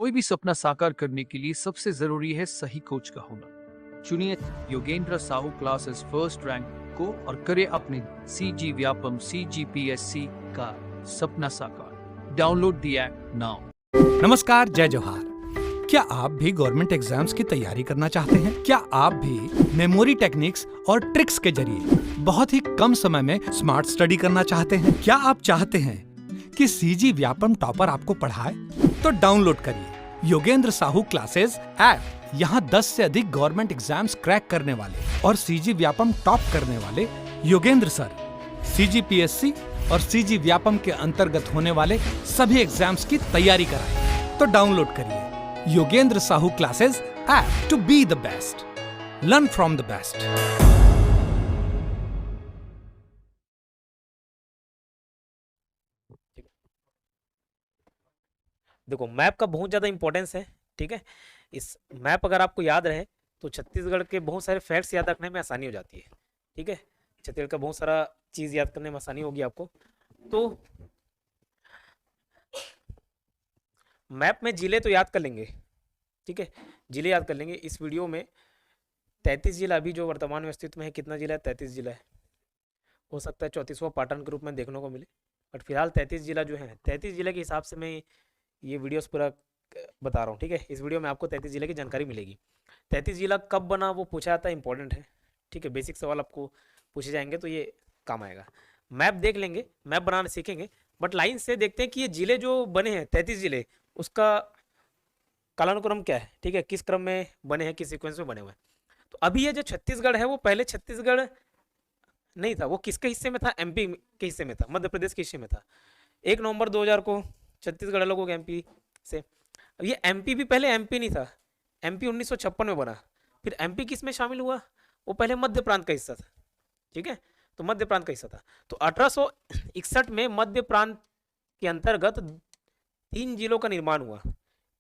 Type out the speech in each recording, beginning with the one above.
कोई भी सपना साकार करने के लिए सबसे जरूरी है सही कोच का होना। चुनिए Yogendra Sahu classes first rank को और करे अपने CG व्यापम CGPSC का सपना साकार। Download the app now. नमस्कार, जय जोहार। क्या आप भी गवर्नमेंट एग्जाम्स की तैयारी करना चाहते हैं? क्या आप भी मेमोरी टेक्निक्स और ट्रिक्स के जरिए बहुत ही कम समय में स्मार्ट स्टडी करना चाहते हैं? क्या आप चाहते हैं कि CG व्यापम टॉपर आपको पढ़ाए? तो डाउनलोड करिए योगेंद्र साहू क्लासेस ऐप। यहाँ 10 से अधिक गवर्नमेंट एग्जाम्स क्रैक करने वाले और CG व्यापम टॉप करने वाले योगेंद्र सर CGPSC और CG व्यापम के अंतर्गत होने वाले सभी एग्जाम्स की तैयारी कराएं। तो डाउनलोड करिए Yogendra Sahu classes app to be the best, learn from the best. देखो, मैप का बहुत ज़्यादा इंपॉर्टेंस है। ठीक है, इस मैप अगर आपको याद रहे तो छत्तीसगढ़ के बहुत सारे फैक्ट्स याद रखने में आसानी हो जाती है। ठीक है, छत्तीसगढ़ का बहुत सारा चीज़ याद करने में आसानी होगी आपको। तो मैप में जिले तो याद कर लेंगे। ठीक है, जिले याद कर लेंगे। इस वीडियो में 33 जिला अभी जो वर्तमान में अस्तित्व में है, कितना जिला है? 33 जिला है। हो सकता है 34वां पाटन के रूप में देखने को मिले, बट फिलहाल 33 जिला जो है, 33 जिले के हिसाब से मैं ये वीडियोस पूरा बता रहा हूँ। ठीक है, इस वीडियो में आपको 33 जिले की जानकारी मिलेगी। 33 जिला कब बना वो पूछा जाता है, इंपॉर्टेंट है। ठीक है, बेसिक सवाल आपको पूछे जाएंगे तो ये काम आएगा। मैप देख लेंगे, मैप बनाना सीखेंगे, बट लाइन से देखते हैं कि ये जिले जो बने हैं 33 जिले, उसका कालानुक्रम क्या है। ठीक है, किस क्रम में बने हैं, किस सीक्वेंस में बने हुए हैं। तो अभी ये जो छत्तीसगढ़ है वो पहले छत्तीसगढ़ नहीं था। वो किसके हिस्से में था? MP के हिस्से में था, मध्य प्रदेश के हिस्से में था। 1 नवंबर 2000 को छत्तीसगढ़ अलग हो गया MP से। अब ये MP भी पहले MP नहीं था। MP 1956 में बना। फिर MP किस में शामिल हुआ? वो पहले मध्य प्रांत का हिस्सा था। ठीक है, तो मध्य प्रांत का हिस्सा था। तो 1861 में मध्य प्रांत के अंतर्गत 3 जिलों का निर्माण हुआ।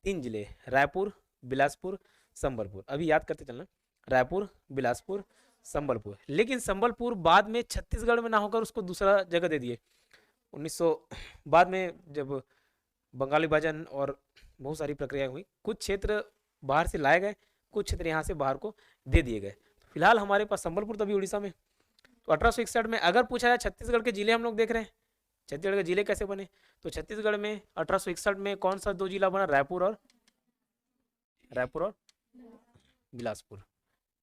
3 जिले, रायपुर, बिलासपुर, संबलपुर। अभी याद करते चलना, रायपुर, बिलासपुर, संबलपुर। लेकिन संबलपुर बाद में छत्तीसगढ़ में ना होकर उसको दूसरा जगह दे दिए। 1900 बाद में जब बंगाल विभाजन और बहुत सारी प्रक्रिया हुई, कुछ क्षेत्र बाहर से लाए गए, कुछ क्षेत्र यहाँ से बाहर को दे दिए गए। तो फिलहाल हमारे पास संबलपुर तभी उड़ीसा में। तो 1861 में अगर पूछा जाए छत्तीसगढ़ के जिले हम लोग देख रहे हैं, छत्तीसगढ़ के जिले कैसे बने, तो छत्तीसगढ़ में 1861 में कौन सा 2 जिला बना? रायपुर और बिलासपुर।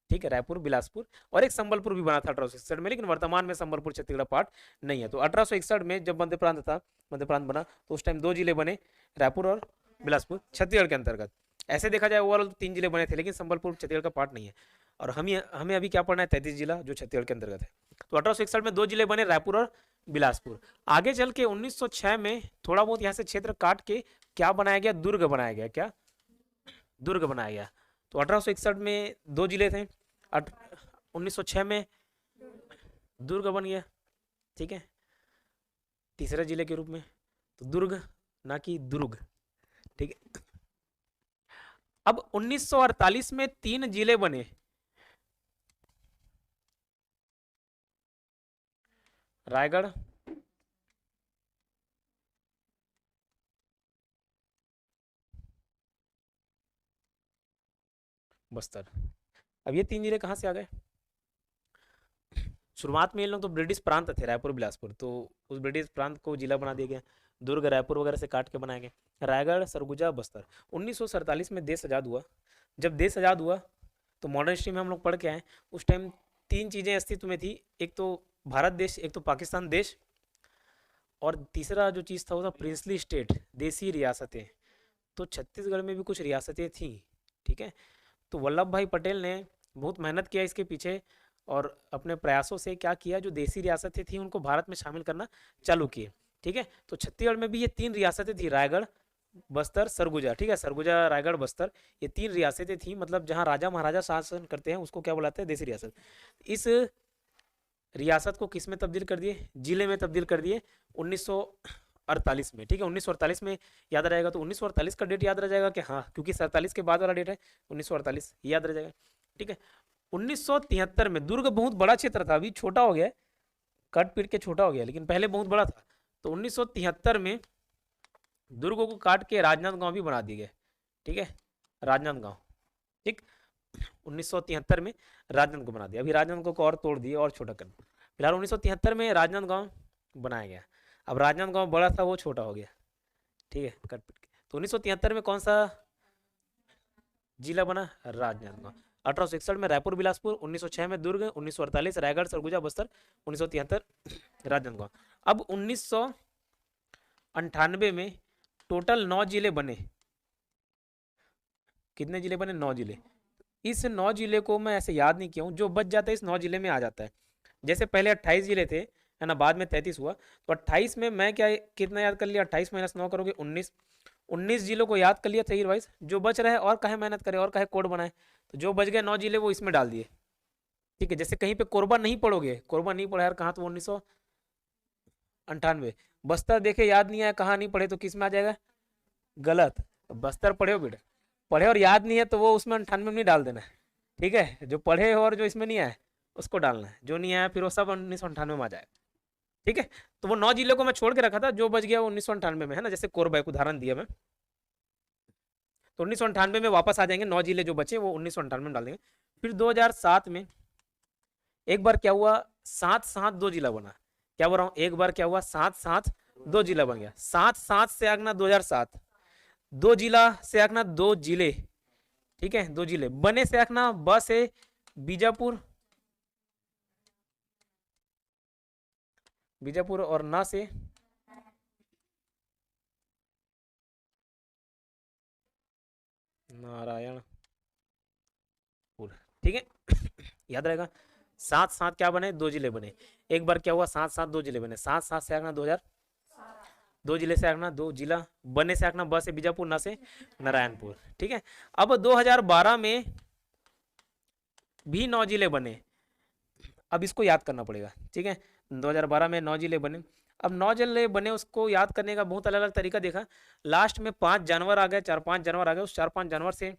ठीक है, रायपुर, बिलासपुर, और एक संबलपुर भी बना था 1861 में, लेकिन वर्तमान में संबलपुर छत्तीसगढ़ पार्ट नहीं है। तो 1861 में जब मध्य प्रांत था, मध्य प्रांत बना, तो उस टाइम 2 जिले बने, रायपुर और बिलासपुर, छत्तीसगढ़ के अंतर्गत। ऐसे देखा जाए ओवरऑल 3 जिले बने थे, लेकिन संबलपुर छत्तीसगढ़ का पार्ट नहीं है। और हमें अभी क्या पढ़ना है? 33 जिला जो छत्तीसगढ़ के अंतर्गत है। तो 1861 में 2 जिले बने, रायपुर और बिलासपुर। आगे चल के 1906 में थोड़ा बहुत यहाँ से क्षेत्र काट के क्या बनाया गया? दुर्ग बनाया गया। क्या? दुर्ग बनाया गया। तो 1861 में 2 जिले थे, 1906 में दुर्ग बन गया। ठीक है, तीसरे जिले के रूप में, तो दुर्ग ना कि दुर्ग। ठीक है, अब 1948 में 3 जिले बने, रायगढ़, बस्तर। अब ये 3 जिले कहाँ से आ गए? शुरुआत में ये लोग तो ब्रिटिश प्रांत थे, रायपुर, बिलासपुर, तो उस ब्रिटिश प्रांत को जिला बना दिया गया। दुर्ग, रायपुर वगैरह से काट के बनाया गया। रायगढ़, सरगुजा, बस्तर। 1947 में देश आज़ाद हुआ। जब देश आज़ाद हुआ तो मॉडर्न हिस्ट्री में हम लोग पढ़ के आए, उस टाइम 3 चीज़ें अस्तित्व में थी। एक तो भारत देश, एक तो पाकिस्तान देश, और तीसरा जो चीज़ था वो था प्रिंसली स्टेट, देसी रियासतें। तो छत्तीसगढ़ में भी कुछ रियासतें थीं। ठीक है, तो वल्लभ भाई पटेल ने बहुत मेहनत किया इसके पीछे, और अपने प्रयासों से क्या किया, जो देसी रियासतें थी उनको भारत में शामिल करना चालू किए। ठीक है, तो छत्तीसगढ़ में भी ये 3 रियासतें थी, रायगढ़, बस्तर, सरगुजा। ठीक है, सरगुजा, रायगढ़, बस्तर, ये 3 रियासतें थी। मतलब जहाँ राजा महाराजा शासन करते हैं उसको क्या बुलाते हैं? देसी रियासत। इस रियासत को किस में तब्दील कर दिए? जिले में तब्दील कर दिए 1948 में। ठीक है, 1948 में याद रहेगा, तो 1948 का डेट याद रह जाएगा कि हाँ, क्योंकि 47 के बाद वाला डेट है 1948, याद रह जाएगा। ठीक है, 1973 में दुर्ग बहुत बड़ा क्षेत्र था, अभी छोटा हो गया, कट पीट के छोटा हो गया, लेकिन पहले बहुत बड़ा था। तो 1973 में दुर्ग को काट के राजनांदगांव भी बना दिए गए। ठीक है, राजनांदगांव, ठीक। 1973 में राजनांदगांव को बना दिया, अभी राजनांदगांव को और तोड़ दिए और छोटा कर दिया। फिलहाल 1973 में राजनांदगांव बनाया गया। अब राजनांदगांव बड़ा था, वो छोटा हो गया, ठीक है, कट पिट के। तो 1973 में कौन सा जिला बना? राजनांदगांव। 1861 में रायपुर बिलासपुर, 1906 में दुर्ग, 1948 रायगढ़ सरगुजा बस्तर, 1973 राजनांदगांव। अब 1998 में टोटल 9 जिले बने। कितने जिले बने? 9 जिले। इस 9 जिले को मैं ऐसे याद नहीं किया हूँ, जो बच जाता है इस 9 जिले में आ जाता है। जैसे पहले 28 जिले थे, है ना, बाद में 33 हुआ, तो 28 में मैं क्या कितना याद कर लिया? 28 माइनस 9 करोगे 19। 19 जिलों को याद कर लिया सही वाइज। जो बच रहे और काहे मेहनत करे और काहे कोड बनाए, तो जो बच गए 9 जिले वो इसमें डाल दिए, ठीक है। जैसे कहीं पे कोरबा नहीं पढ़ोगे, कोरबा नहीं पढ़ा यार कहाँ, तो 1998। बस्तर देखे याद नहीं आया, कहाँ नहीं पढ़े, तो किस में आ जाएगा? गलत। बस्तर पढ़े हो बेटा, पढ़े और याद नहीं है तो वो उसमें 98 में नहीं डाल देना है, ठीक है। जो पढ़े हो और जो इसमें नहीं आया उसको डालना है, जो नहीं आया फिर वो सब 1998 में आ जाएगा, ठीक है। तो वो 9 जिले को मैं छोड़ के रखा था, जो बच गया वो 1998 में, है ना। जैसे कोरबा एक उदाहरण दिया मैं, तो 1998 में वापस आ जाएंगे। 9 जिले जो बचे वो 1998 में डाल देंगे। फिर 2007 में एक बार क्या हुआ, 7-7 2 जिला बना। क्या बोल रहा हूँ, एक बार क्या हुआ, 7-7 2 जिला बन गया। 7-7 से आगना 2007, 2 जिला से आगना 2 जिले, ठीक है, 2 जिले बने से आगना। ब से बीजापुर, बीजापुर, और ना से नारायणपुर, ठीक है। याद रहेगा। 7-7 क्या बने? 2 जिले बने। एक बार क्या हुआ, 7-7 2 जिले बने। 7-7 से आगना 2000, 2 जिले से आगना 2 जिला बने से आगना। ब से बीजापुर, ना से नारायणपुर, ठीक है। अब 2012 में भी 9 जिले बने। अब इसको याद करना पड़ेगा, ठीक है। 2012 में 9 जिले बने। अब 9 जिले बने, उसको याद करने का बहुत अलग अलग तरीका देखा। लास्ट में 5 जानवर आ गए, 4-5 जानवर आ गए, उस 4-5 जानवर से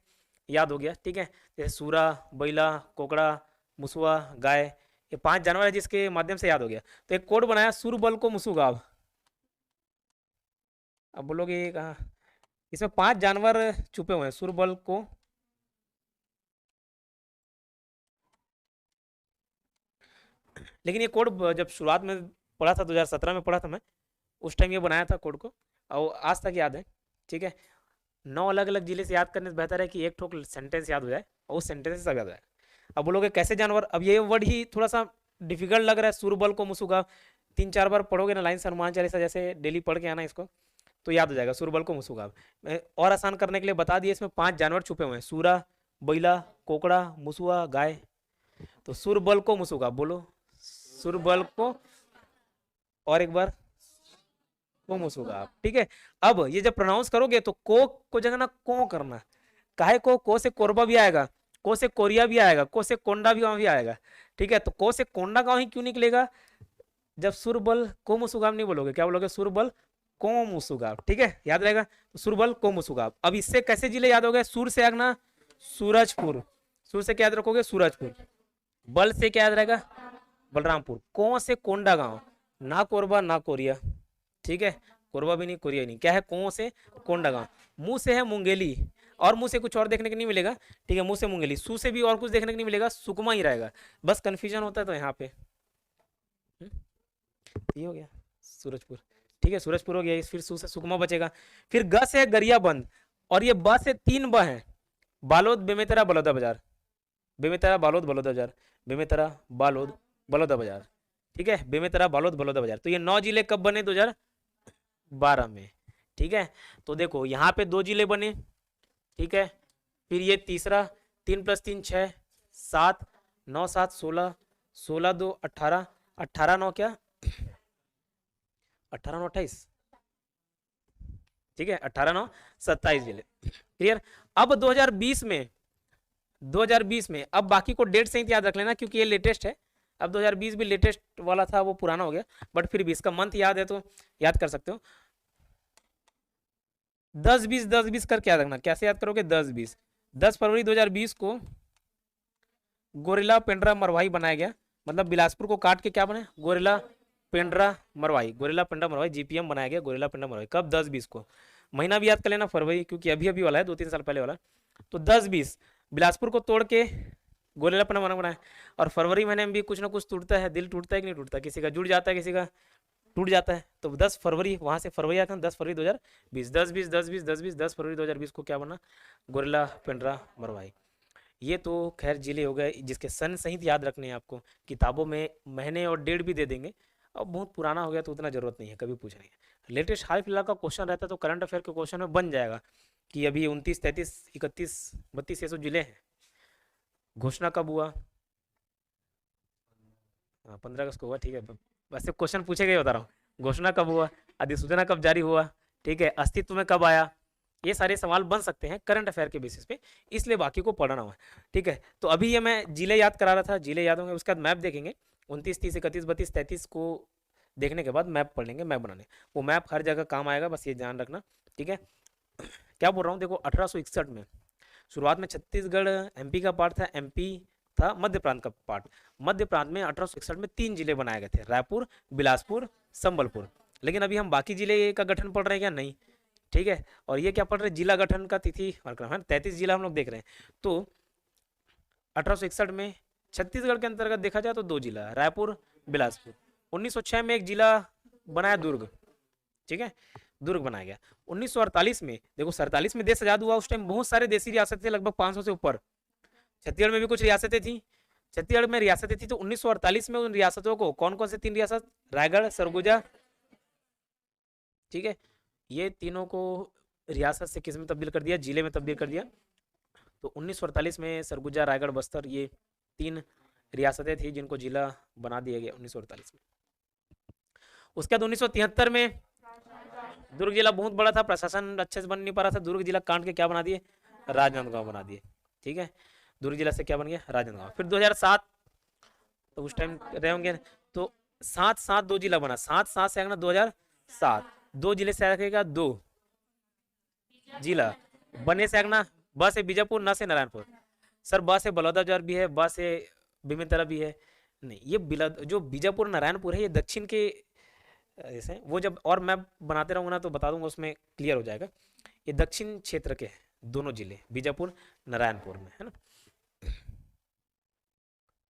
याद हो गया, ठीक है। जैसे सूरा, बैला, कोकड़ा, मुसुआ, गाय, ये 5 जानवर है जिसके माध्यम से याद हो गया। तो एक कोड बनाया, सुरबल को मुसुगाव। अब बोलोगे ये कहा, इसमें 5 जानवर छुपे हुए हैं। सुरबल को, लेकिन ये कोड जब शुरुआत में पढ़ा था, 2017 में पढ़ा था मैं, उस टाइम ये बनाया था कोड को, और आज तक याद है, ठीक है। 9 अलग अलग जिले से याद करने से बेहतर है कि एक ठोक सेंटेंस याद हो जाए और उस सेंटेंस से सब याद हो जाए। अब बोलोगे कैसे जानवर, अब ये वर्ड ही थोड़ा सा डिफिकल्ट लग रहा है, सुरबल को मुसुगा। 3-4 बार पढ़ोगे ना लाइन से, हनुमान चालीसा जैसे डेली पढ़ के आना इसको, तो याद हो जाएगा, सुरबल को मुसुगा। मैं और आसान करने के लिए बता दिए, इसमें 5 जानवर छुपे हुए हैं, सूरा, बैला, कोकड़ा, मुसुआ, गाय। तो सुरबल को मुसुगा, बोलो सुरबल को, और एक बार को मुसुगा आप, ठीक है। अब ये जब प्रोनाउंस करोगे तो को जगह ना को करना। काहे को से कोरबा भी आएगा, को से कोरिया भी आएगा, को से कोंडा भी वहां भी आएगा, ठीक है। तो को से कोंडा गाँव ही क्यों निकलेगा? जब सुरबल को मुसुगाब नहीं बोलोगे, क्या बोलोगे? सुरबल को मुसुगाब, ठीक है, याद रहेगा। तो सुरबल को मुसुगाब। अब इससे कैसे जिले याद हो गए? सूर से आगना सूरजपुर, सूर से क्या याद रखोगे? सूरजपुर। बल से क्या याद रहेगा? बलरामपुर। को से कोंडा गांव, ना कोरबा ना कोरिया, ठीक है, कोरबा भी नहीं कोरिया नहीं, क्या है? को से कोंडा गांव। मुंह से है मुंगेली, और मुंह से कुछ और देखने को नहीं मिलेगा, ठीक है, मुंह से मुंगेली। सू से भी और कुछ देखने को नहीं मिलेगा, सुकमा ही रहेगा, बस कंफ्यूजन होता है तो यहाँ पे ये हो गया सूरजपुर, ठीक है, सूरजपुर हो गया। फिर सू से सुकमा बचेगा। फिर ग से है गरियाबंद, और ये ब से 3 ब है, बालोद, बेमेतरा, बलौदा बाजार, बेमेतरा, बालोद, बलौदा बाजार, बेमेतरा, बालोद, बलौदा बाजार, ठीक है, बेमेतरा, बालोद, बलौदा बाजार। तो ये 9 जिले कब बने? 2012 में, ठीक है। तो देखो यहाँ पे 2 जिले बने, ठीक है। फिर ये तीसरा, 3 + 3 6, 7, 9 7 16, 16 2 18, 18 9 क्या? 18 9 28, ठीक है, 18 9 27 जिले, क्लियर। अब 2020 में, 2020 में, अब बाकी को डेट सही याद रख लेना क्योंकि ये लेटेस्ट है। अब 2020 भी लेटेस्ट वाला था, वो पुराना हो गया, बट फिर भी इसका मंथ याद है तो याद कर सकते हो। 10-20 10-20 करके याद रखना। कैसे याद करोगे? 10-20, 10 फरवरी 2020 को गोरिल्ला पेंड्रा मरवाही बनाया गया, मतलब बिलासपुर को काट के क्या बने? Gorilla Pendra Marwahi, gorilla Pendra Marwahi, GPM बनाया गया, गोरिल्ला पेंड्रा मरवाही। कब? 10-20 को। महीना भी याद कर लेना फरवरी, क्योंकि अभी अभी वाला है, 2-3 साल पहले वाला। तो 10-20 बिलासपुर को तोड़ के गोरेला पन्ना बनाए। और फरवरी महीने में भी कुछ ना कुछ टूटता है, दिल टूटता है कि नहीं टूटता, किसी का जुड़ जाता है, किसी का टूट जाता है। तो 10 फरवरी वहाँ से फरवरी आता है, 10 फरवरी 2020, 10-20 10-20 10-20 10 फरवरी 2020 को क्या बना, गोरेला पेंड्रा मरवाई। ये तो खैर जिले हो गए जिसके सन सहित याद रखने हैं आपको, किताबों में महीने और डेट भी दे देंगे। अब बहुत पुराना हो गया तो उतना जरूरत नहीं है कभी पूछने की। लेटेस्ट हाल फिलहाल का क्वेश्चन रहता है तो करंट अफेयर के क्वेश्चन में बन जाएगा कि अभी 29, 33, 31, 32 ये सब जिले हैं। घोषणा कब हुआ? हाँ, 15 अगस्त को हुआ, ठीक है। वैसे क्वेश्चन पूछे गए बता रहा हूँ। घोषणा कब हुआ, अधिसूचना कब जारी हुआ, ठीक है, अस्तित्व में कब आया, ये सारे सवाल बन सकते हैं करंट अफेयर के बेसिस पे, इसलिए बाकी को पढ़ना हुआ, ठीक है। तो अभी ये मैं जिले याद करा रहा था, जिले याद होंगे, उसके बाद मैप देखेंगे। 29, 30, 31, 32, 33 को देखने के बाद मैप पढ़ लेंगे, मैप बनाने। वो मैप हर जगह काम आएगा, बस ये ध्यान रखना, ठीक है। क्या बोल रहा हूँ, देखो 1861 में शुरुआत में छत्तीसगढ़ एमपी का पार्ट था, एमपी था मध्य प्रांत का पार्ट। मध्य प्रांत में 1861 में 3 जिले बनाए गए थे, रायपुर, बिलासपुर, संबलपुर। लेकिन अभी हम बाकी जिले का गठन पढ़ रहे हैं क्या? नहीं, ठीक है। और ये क्या पढ़ रहे हैं, जिला गठन का तिथि और क्रम है, 33 जिला हम लोग देख रहे हैं। तो 1861 में छत्तीसगढ़ के अंतर्गत देखा जाए तो 2 जिला, रायपुर, बिलासपुर। 1906 में एक जिला बनाया दुर्ग, ठीक है, दुर्ग बनाया गया। 1948 में देखो 47 में देश आजाद हुआ, उस टाइम बहुत सारे देसी रियासतें थे, लगभग 500 से ऊपर। छत्तीसगढ़ में भी कुछ रियासतें थी, छत्तीसगढ़ में रियासतें थी। तो 1948 में उन रियासतों को, कौन कौन से 3 रियासत, रायगढ़, सरगुजा, ठीक है, ये तीनों को रियासत से किस में तब्दील कर दिया, जिले में तब्दील कर दिया। तो 1948 में सरगुजा, रायगढ़, बस्तर, ये 3 रियासतें थी जिनको जिला बना दिया गया 1948 में। उसके बाद 1973 में दुर्ग जिला बहुत बड़ा था, प्रशासन अच्छे से बन नहीं पा रहा था, दुर्ग जिला काट के क्या बना दिए, राजनांदगांव बना दिए, ठीक है। दुर्ग जिला से क्या बन गया, राजनांदगांव। फिर 2007, तो उस टाइम रहे होंगे, तो 7-7 2 जिला बना, 7-7 से आगे 2007, 2 जिले से आगे 2 जिला बने से आगना, ब से बीजापुर, न से नारायणपुर। सर ब से बलौदाबाजार भी है, ब से बेमेतरा भी है, नहीं, ये जो बीजापुर नारायणपुर है ये दक्षिण के ऐसे, वो जब और मैप बनाते रहूंगा ना तो बता दूंगा, उसमें क्लियर हो जाएगा। ये दक्षिण क्षेत्र के दोनों जिले, बीजापुर, नारायणपुर में, है ना,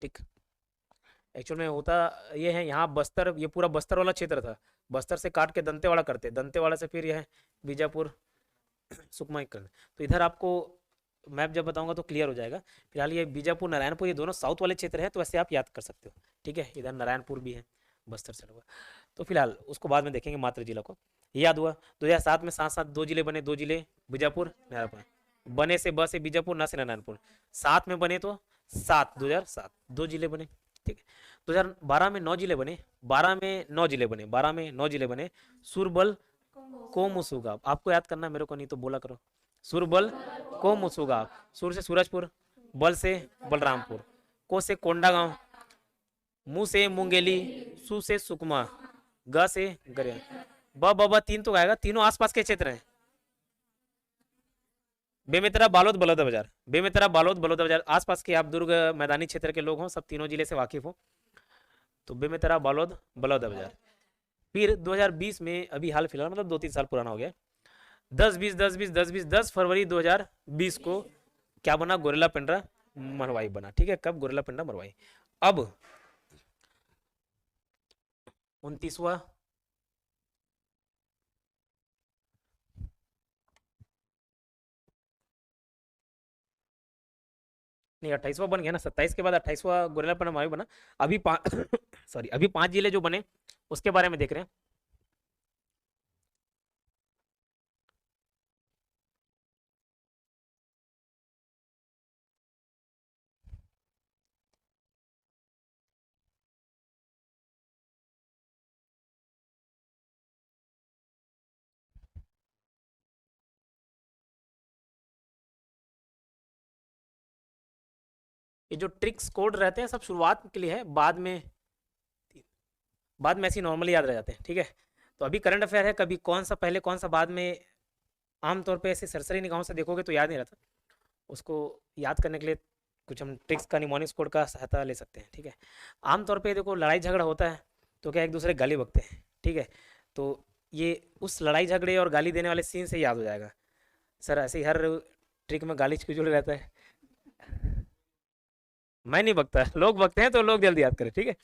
ठीक। एक्चुअल में होता ये है, यहाँ बस्तर, ये पूरा बस्तर वाला क्षेत्र था, बस्तर से काट के दंतेवाड़ा करते, दंतेवाड़ा से फिर यह बीजापुर, सुकमा करते। तो इधर आपको मैप जब बताऊंगा तो क्लियर हो जाएगा। फिलहाल ये बीजापुर, नारायणपुर, ये दोनों साउथ वाले क्षेत्र हैं, तो वैसे आप याद कर सकते हो, ठीक है। इधर नारायणपुर भी है, बस्तर से होगा, तो फिलहाल उसको बाद में देखेंगे। मात्र जिला को याद हुआ, 2007 में 7-7 2 जिले बने, 2 जिले बीजापुर, नारायणपुर, बने से ब से बीजापुर, ना से नारायणपुर, 7 में बने तो 2007 2 जिले बने, ठीक है। 2012 में 9 जिले बने, 12 में 9 जिले बने, 12 में 9 जिले बने। सुरबल कोमुसुगा, आपको याद करना, मेरे को नहीं तो बोला करो। सुरबल कोमुसुगा, सुर से सूरजपुर, बल से बलरामपुर, को से कोंडागांव, मु से मुंगेली, सु से सुकमा, ग से गरिया, ब 3 तो आएगा, तीनों आसपास के क्षेत्र हैं। बेमेतरा, बालोद, बलौदाबाजार, बेमेतरा, बालोद, बलौदाबाजार, आसपास के आप दुर्ग मैदानी क्षेत्र के लोग हो, सब तीनों जिले से वाकिफ हो, तो बेमेतरा, बालोद, बलौदाबाजार। फिर 2020 में, अभी हाल फिलहाल मतलब 2-3 साल पुराना हो गया, 10 फरवरी 2020 को क्या बना, गोरेला पेंड्रा मरवाई बना, ठीक है। कब, गोरेला पेंड्रा मरवाई। अब 29वां नहीं, 28वां बन गया ना, 27 के बाद 28वां गोरेला पेंड्रा मरवाई बना। अभी सॉरी, अभी 5 जिले जो बने उसके बारे में देख रहे हैं। ये जो ट्रिक्स कोड रहते हैं सब शुरुआत के लिए है, बाद में ऐसे नॉर्मली याद रह जाते हैं, ठीक है। तो अभी करंट अफेयर है, कभी कौन सा पहले कौन सा बाद में, आमतौर पे ऐसे सरसरी निगाहों से देखोगे तो याद नहीं रहता। उसको याद करने के लिए कुछ हम ट्रिक्स का, निमोनिक्स कोड का सहायता ले सकते हैं, ठीक है। आमतौर पे देखो लड़ाई झगड़ा होता है तो क्या एक दूसरे गाली बकते हैं, ठीक है। तो ये उस लड़ाई झगड़े और गाली देने वाले सीन से याद हो जाएगा। सर ऐसे ही हर ट्रिक में गाली क्यों जुड़े रहता है? मैं नहीं बकता, लोग बकते हैं तो लोग जल्दी याद करें, ठीक है।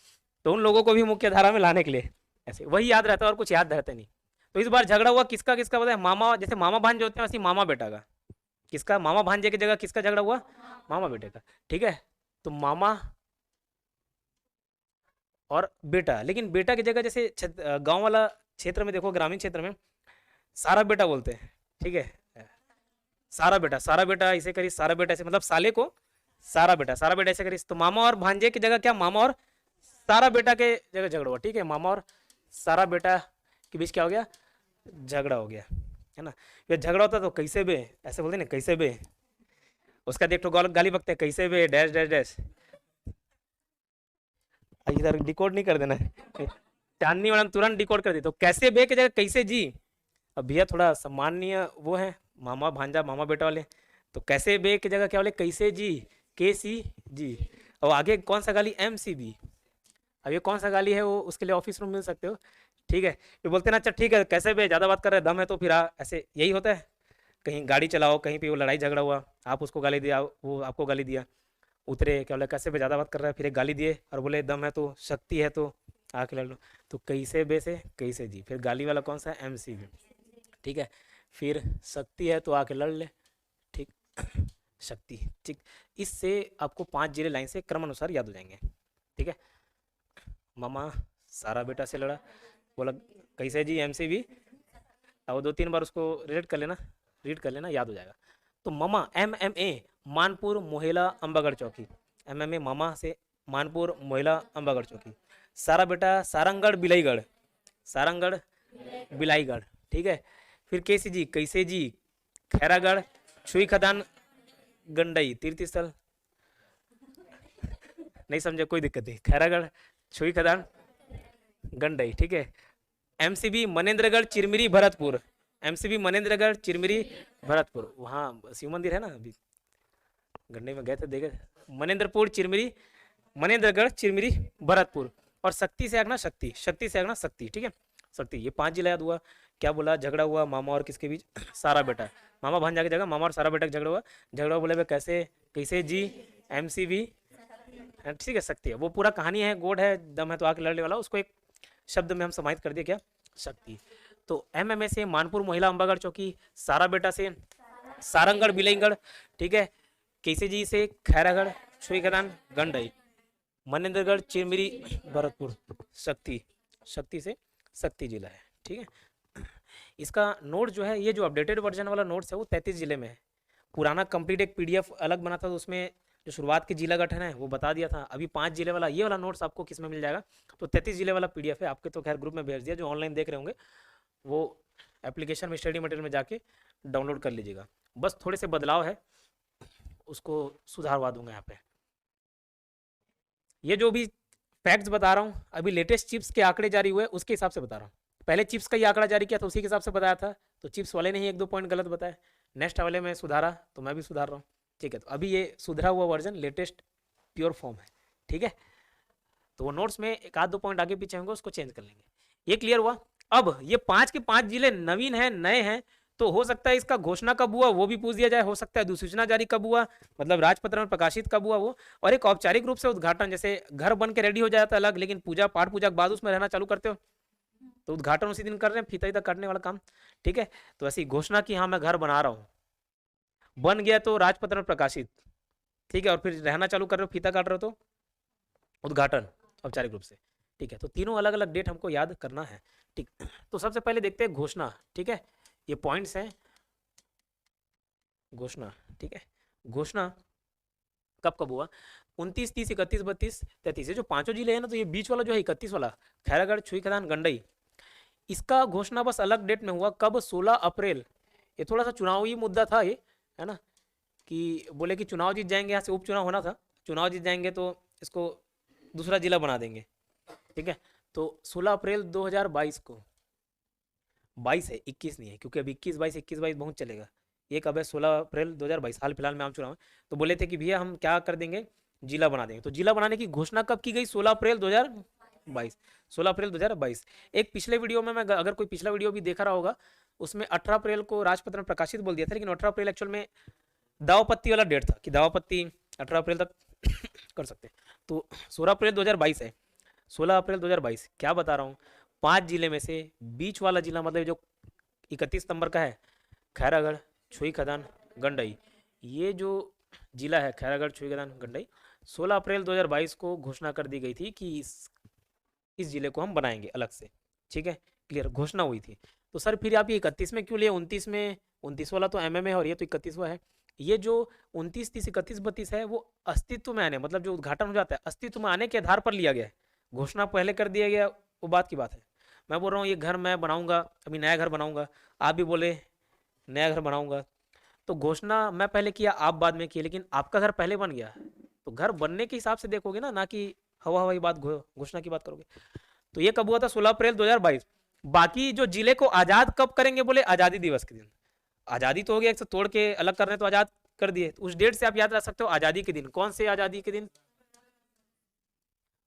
तो उन लोगों को भी मुख्य धारा में लाने के लिए ऐसे वही याद रहता है और कुछ याद रहता नहीं। तो इस बार झगड़ा हुआ किसका किसका बताया? मामा, जैसे मामा भांजे होते हैं वैसे मामा बेटा का। किसका? मामा भांजे की जगह किसका झगड़ा हुआ? मामा बेटे का, ठीक है। तो मामा और बेटा, लेकिन बेटा की जगह जैसे गांव वाला क्षेत्र में देखो, ग्रामीण क्षेत्र में सारा बेटा बोलते हैं, ठीक है। सारा बेटा इसे करी, सारा बेटा ऐसे, मतलब साले को सारा बेटा ऐसे करी। तो मामा और भांजे की जगह क्या? मामा और सारा बेटा के जगह झगड़ा हुआ, ठीक है। मामा और सारा बेटा के बीच क्या हो गया? झगड़ा हो गया, है ना। ये झगड़ा होता तो कैसे बे ऐसे बोलते ना, कैसे बे। उसका देख तो गाली बकते हैं, कैसे बे डैश डैश डैश। इधर डिकोड नहीं कर देना है। चांदनी मैडम तुरंत डिकोड कर दी। तो कैसे बे की जगह कैसे जी। अब भैया थोड़ा सम्माननीय वो है, मामा भांजा मामा बेटा वाले। तो कैसे बे की जगह क्या बोले? कैसे जी, के सी जी। और आगे कौन सा गाली? M C B. अब ये कौन सा गाली है वो उसके लिए ऑफिस में मिल सकते हो, ठीक है। तो बोलते ना, अच्छा ठीक है कैसे बे, ज़्यादा बात कर रहे, दम है तो फिर ऐसे यही होता है। कहीं गाड़ी चलाओ, कहीं पे वो लड़ाई झगड़ा हुआ, आप उसको गाली दिया, वो आपको गाली दिया, उतरे क्या बोले कैसे बे ज़्यादा बात कर रहा है, फिर एक गाली दिए और बोले दम है तो, शक्ति है तो आके लड़ लो। तो कैसे बे से कैसे जी, फिर गाली वाला कौन सा है? एम सी बी, ठीक है। फिर शक्ति है तो आके लड़ ले, ठीक। शक्ति, ठीक। इससे आपको 5 जिले लाइन से क्रम अनुसार याद हो जाएंगे, ठीक है। मामा सारा बेटा से लड़ा, बोला कैसे जी, एम सी बी। अब 2-3 बार उसको रीड कर लेना, याद हो जाएगा। तो मामा MMA मानपुर मोहेला अंबागढ़ चौकी, MMA मामा से मानपुर मोहेला अंबागढ़ चौकी। सारा बेटा सारंगगढ़ बिलाईगढ़, ठीक है। फिर कैसे जी, कैसे जी खैरागढ़ छुई खदान गंडई तीर्थ स्थल। नहीं समझे कोई दिक्कत नहीं, खैरागढ़ छुई खदान गंडई, ठीक है। MCB मनेंद्रगढ़ चिरमिरी भरतपुर, MCB मनेंद्रगढ़ चिरमिरी भरतपुर, वहाँ शिव मंदिर है ना, अभी गंडई में गए थे देखे। मनेंद्रगढ़ चिरमिरी भरतपुर। और शक्ति से आगना शक्ति, ठीक है। शक्ति, ये 5 जिला याद हुआ। क्या बोला? झगड़ा हुआ मामा और किसके बीच? सारा बेटा, मामा भांजा की जगह मामा और सारा बेटा का झगड़ा हुआ बोले भाई कैसे कैसे जी, MCB, ठीक है। शक्ति है, वो पूरा कहानी है, गोड है, दम है तो आके लड़ने वाला, उसको एक शब्द में हम समाहित कर दिए, क्या? शक्ति। तो MMA से मानपुर मोहिला अंबागढ़ चौकी, सारा बेटा से सारंगगढ़ बिलाईगढ़, ठीक है। कैसे जी से खैरागढ़ छुईखदान गंडई, मनेंद्रगढ़ चिरमिरी भरतपुर, शक्ति से शक्ति जिला है, ठीक है। इसका नोट जो है, ये जो अपडेटेड वर्जन वाला नोट्स है वो 33 जिले में है। पुराना कंप्लीट एक PDF अलग बना था, तो उसमें जो शुरुआत के जिला गठन है वो बता दिया था। अभी 5 जिले वाला ये वाला नोट्स आपको किस में मिल जाएगा? तो 33 जिले वाला PDF है आपके, तो खैर ग्रुप में भेज दिया, जो ऑनलाइन देख रहे होंगे वो एप्लीकेशन में स्टडी मटेरियल में जाके डाउनलोड कर लीजिएगा। बस थोड़े से बदलाव है, उसको सुधारवा दूंगा यहाँ पे। ये जो भी फैक्ट्स बता रहा हूँ, अभी लेटेस्ट चिप्स के आंकड़े जारी हुए उसके हिसाब से बता रहा हूँ। पहले चिप्स का ही आंकड़ा जारी किया था, उसी के हिसाब से बताया था, तो चिप्स वाले ने ही 1-2 पॉइंट गलत बताया। नेक्स्ट वाले में सुधारा तो मैं भी सुधार रहा हूँ, ठीक है। तो अभी ये सुधरा हुआ वर्जन लेटेस्ट प्योर फॉर्म है, ठीक है। तो वो नोट्स में 1-2 पॉइंट आगे पीछे होंगे, उसको चेंज कर लेंगे। ये क्लियर हुआ। अब ये 5 के 5 जिले नवीन है, नए हैं, तो हो सकता है इसका घोषणा कब हुआ वो भी पूछ दिया जाए, हो सकता है अधिसूचना जारी कब हुआ, मतलब राजपत्र में प्रकाशित कब हुआ वो, और एक औपचारिक रूप से उद्घाटन, जैसे घर बन के रेडी हो जाता है अलग, लेकिन पूजा पाठ पूजा के बाद उसमें रहना चालू करते हो, तो उद्घाटन उसी दिन कर रहे हैं, फीता ईता काटने वाला काम, ठीक है। तो ऐसी घोषणा की हाँ मैं घर बना रहा हूँ, बन गया तो राजपत्र में प्रकाशित, ठीक है, और फिर रहना चालू कर रहे हो, फीता काट रहे हो तो उद्घाटन औपचारिक रूप से, ठीक है। तो तीनों अलग अलग डेट हमको याद करना है, ठीक। तो सबसे पहले देखते हैं घोषणा, ठीक है। ये पॉइंट्स हैं घोषणा, ठीक है। घोषणा कब कब हुआ? 29, 30, 31, 32, 33, ये जो 5 जिले हैं ना, तो ये बीच वाला जो है 31 वाला खैरागढ़ छुईखदान गंडई, इसका घोषणा बस अलग डेट में हुआ। कब? 16 अप्रैल। ये थोड़ा सा चुनावी मुद्दा था ये, है ना, कि बोले कि चुनाव जीत जाएंगे, यहाँ से उपचुनाव होना था, चुनाव जीत जाएंगे तो इसको दूसरा जिला बना देंगे, ठीक है। तो 16 अप्रैल 2022 को, 22 है 21 नहीं है, क्योंकि अब 21-22 बहुत चलेगा। ये कब है? 16 अप्रैल 2022, हाल फिलहाल में आम चुनाव है। तो बोले थे कि भैया हम क्या कर देंगे, जिला बना देंगे। तो जिला बनाने की घोषणा कब की गई? 16 अप्रैल 2022 2022, 16 अप्रैल 2022। एक पिछले वीडियो में मैं अगर कोई पिछला वीडियो भी देखा रहा होगा, उसमें 18 अप्रैल को राजपत्र में प्रकाशित बोल दिया था, लेकिन 18 अप्रैल एक्चुअल में दावापत्ती वाला डेट था कि दावापत्ती 18 अप्रैल तक कर सकते हैं। तो 16 अप्रैल 2022 है, 16 अप्रैल 2022। क्या बता रहा हूँ, 5 जिले में से बीच वाला जिला मतलब जो 31 नंबर का है, खैरागढ़, छुई खदान, गंडई, ये जो जिला है खैरागढ़, छुई खदान, गंडई, 16 अप्रैल 2022 को घोषणा कर दी गई थी कि इस जिले को हम बनाएंगे अलग से। ठीक है, क्लियर, घोषणा हुई थी। तो सर फिर आप ये 31 में क्यों लिए, 29 में? 29 वाला तो एमएम है और ये तो 31वां है। ये जो 29, 30, 31, 32 है वो अस्तित्व में आने, मतलब जो उद्घाटन हो जाता है अस्तित्व में आने के आधार पर लिया गया है। घोषणा पहले कर दिया गया, वो बात की बात है। मैं बोल रहा हूँ ये घर मैं बनाऊंगा, अभी नया घर बनाऊंगा, आप भी बोले नया घर बनाऊंगा, तो घोषणा मैं पहले किया, आप बाद में किए, लेकिन आपका घर पहले बन गया, तो घर बनने के हिसाब से देखोगे ना कि हवा हवाई बात, घोषणा की बात करोगे। तो ये कब हुआ था? 16 अप्रैल 2022। बाकी जो जिले को आजाद कब करेंगे, बोले आजादी दिवस के दिन। आजादी तो हो गया, एक से तोड़ के अलग करने तो आजाद कर दिए, तो उस डेट से आप याद रख सकते हो आजादी के दिन। कौन से आजादी के दिन?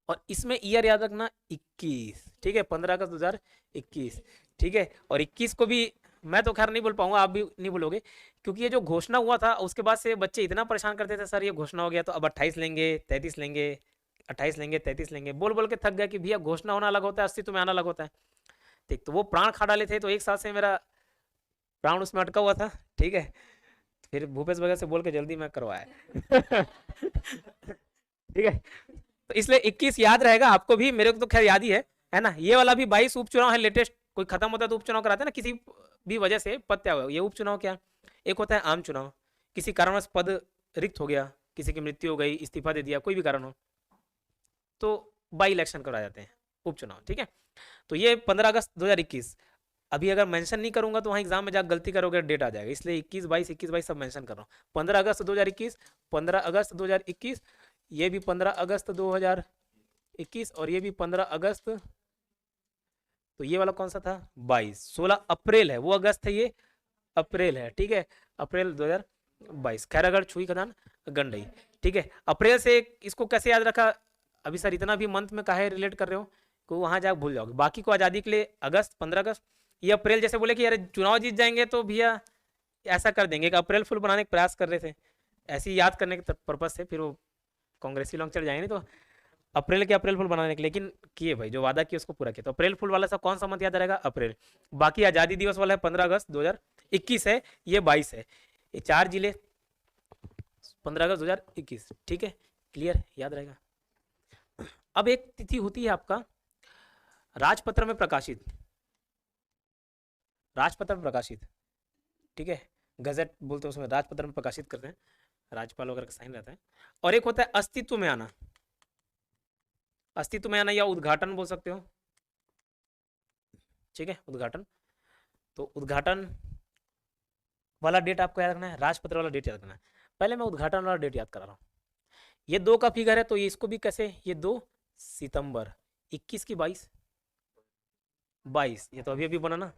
और इसमें ईयर याद रखना 21, ठीक है, 15 अगस्त 2021, ठीक है। और 21 को भी मैं तो खैर नहीं बोल पाऊंगा, आप भी नहीं बोलोगे, क्योंकि ये जो घोषणा हुआ था उसके बाद से बच्चे इतना परेशान करते थे, सर ये घोषणा हो गया तो अब 28 लेंगे, 33 लेंगे, 28 लेंगे, 33 लेंगे, बोल बोल के थक गया कि भैया घोषणा होना अलग होता है, अस्तित्व में आना अलग होता है। ठीक, तो वो प्राण खा डाले थे, तो एक साल से मेरा प्राण उसमें अटका हुआ था, ठीक है। फिर भूपेश वगैरह से बोल के जल्दी मैं करवाया। ठीक है, तो इसलिए 21 याद रहेगा आपको भी, मेरे को तो खैर याद ही है ना। ये वाला भी 22 उपचुनाव है, लेटेस्ट कोई खत्म होता है तो उपचुनाव कराते हैं ना, किसी भी वजह से पद त्याग हुआ। ये उपचुनाव क्या, एक होता है आम चुनाव, किसी कारणवश पद रिक्त हो गया, किसी की मृत्यु हो गई, इस्तीफा दे दिया, कोई भी कारण हो, तो बाई इलेक्शन कराए जाते हैं, उपचुनाव, ठीक है। तो ये 15 अगस्त 2021, अभी अगर मेंशन नहीं करूंगा तो वहाँ एग्जाम में जाकर गलती करोगे डेट आ जाएगा, इसलिए 21 22 सब मेंशन कर रहा हूँ। 15 अगस्त 2021, 15 अगस्त 2021, ये भी 15 अगस्त 2021 और ये भी 15 अगस्त, तो ये वाला कौन सा था? 22। 16 अप्रैल है, वो अगस्त है, ये अप्रैल है, ठीक है, अप्रैल 2022, खैरागढ़, छुई खदान, गंडई, ठीक है। अप्रैल से इसको कैसे याद रखा? अभी सर इतना भी मंथ में काहे रिलेट कर रहे हो, को वहां जाकर भूल जाओगे। बाकी को आजादी के लिए अगस्त, 15 अगस्त, ये अप्रैल जैसे बोले कि यार चुनाव जीत जाएंगे तो भैया ऐसा कर देंगे, कि अप्रैल फुल बनाने का प्रयास कर रहे थे, ऐसे ही याद करने के पर्पज से, फिर वो कांग्रेसी लोग चढ़ जाएंगे, तो अप्रैल के अप्रैल फुल बनाने के, लेकिन किए भाई, जो वादा किया उसको पूरा किया। तो अप्रैल फुल वाला सा कौन सा मंथ याद रहेगा? अप्रैल। बाकी आजादी दिवस वाला है 15 अगस्त 2021 है, ये 22 है, ये 4 जिले 15 अगस्त 2021, ठीक है, क्लियर, याद रहेगा। अब एक तिथि होती है आपका राजपत्र में प्रकाशित, राजपत्र में प्रकाशित, ठीक है, गजट बोलते हैं उसमें, राजपत्र में प्रकाशित करते हैं, राज्यपाल वगैरह का साइन रहता है। और एक होता है अस्तित्व में आना, अस्तित्व में आना या उद्घाटन बोल सकते हो, ठीक है, उद्घाटन। तो उद्घाटन वाला डेट आपको याद रखना है, राजपत्र वाला डेट याद रखना है। पहले मैं उद्घाटन वाला डेट याद करा रहा हूँ। ये 2 का फिगर है, तो ये इसको भी कैसे, ये 2 सितंबर 21 की 22, ये तो अभी अभी बना ना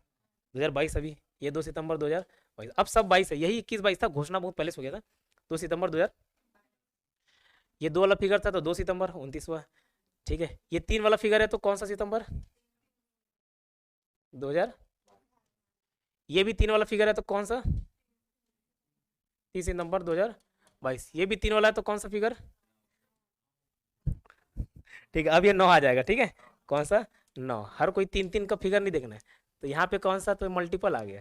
2022, अभी ये 2 सितंबर 2022, अब सब 22 है, यही 21 22 था, घोषणा बहुत पहले से हो गया था, 2 सितंबर 2000, ये 2 वाला फिगर था तो 2 सितंबर 29वां, ठीक है। ये 3 वाला फिगर है तो कौन सा सितंबर? 2000, ये भी 3 वाला फिगर है तो कौन सा? 30 सितंबर 2022, ये भी 3 वाला है तो कौन सा फिगर? ठीक है, अब ये 9 आ जाएगा, ठीक है, कौन सा? 9। हर कोई 3 का फिगर नहीं देखना है, तो यहाँ पे कौन सा, तो मल्टीपल आ गया,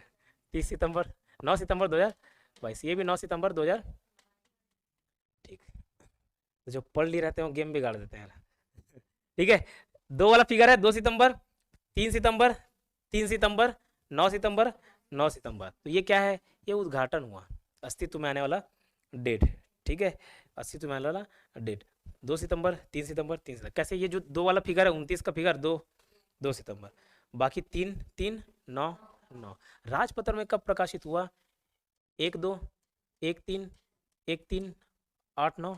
30 सितंबर, 9 सितंबर 2022, ये भी 9 सितंबर 2000, ठीक। तो जो पढ़ लिए रहते हैं वो गेम बिगाड़ देते हैं, ठीक है। 2 वाला फिगर है 2 सितंबर, 3 सितंबर, 3 सितंबर, 9 सितंबर, 9 सितंबर, तो ये क्या है? ये उद्घाटन हुआ, अस्तित्व में आने वाला डेट, ठीक है, अस्तित्व में आने वाला डेट, 2 सितंबर, 3 सितंबर, 3 सितंबर। कैसे? ये जो 2 वाला फिगर है 29 का फिगर, 2 सितंबर, बाकी 3 3 9 9। राजपत्र में कब प्रकाशित हुआ? 1 2 1 3 1 3 8 9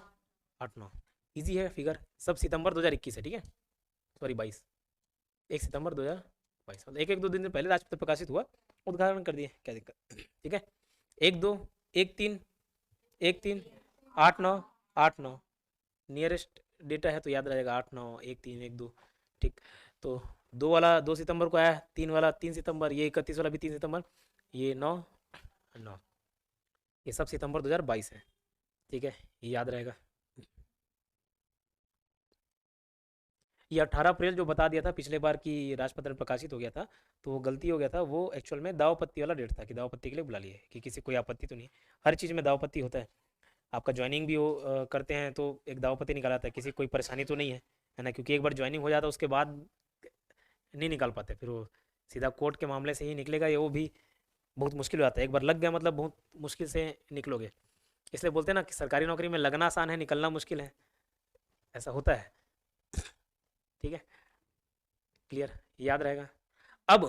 8 9, इजी है फिगर, सब सितंबर 2021 है, ठीक है, सॉरी 22, 1 सितंबर 2022, मतलब 1 2 दिन पहले राजपत्र प्रकाशित हुआ, उद्घाटन कर दिए, क्या दिक्कत, ठीक है। 1 2 1 3 1 3 8 9 8 9, नियरेस्ट डेटा है तो याद रहेगा 8 9 1 3 1 2, ठीक। तो 2 वाला 2 सितंबर को आया, 3 वाला 3 सितंबर, ये 31 वाला भी 3 सितंबर, ये 9 ये सब सितंबर 2022 है। ठीक है, ये याद रहेगा। ये 18 अप्रैल जो बता दिया था पिछले बार की राजपत्र में प्रकाशित हो गया था, तो वो गलती हो गया था। वो एक्चुअल में दावपत्ती वाला डेट था कि दावपत्ती के लिए बुला लिए कि किसी कोई आपत्ति तो नहीं। हर चीज़ में दावपत्ती होता है। आपका ज्वाइनिंग भी हो करते हैं तो एक दावपत्ती निकाला जाता है, किसी कोई परेशानी तो नहीं है ना, क्योंकि एक बार ज्वाइनिंग हो जाता है उसके बाद नहीं निकाल पाते, फिर वो सीधा कोर्ट के मामले से ही निकलेगा, ये वो भी बहुत मुश्किल हो जाता है। एक बार लग गया मतलब बहुत मुश्किल से निकलोगे। इसलिए बोलते हैं ना कि सरकारी नौकरी में लगना आसान है, निकलना मुश्किल है, ऐसा होता है। ठीक है, क्लियर, याद रहेगा। अब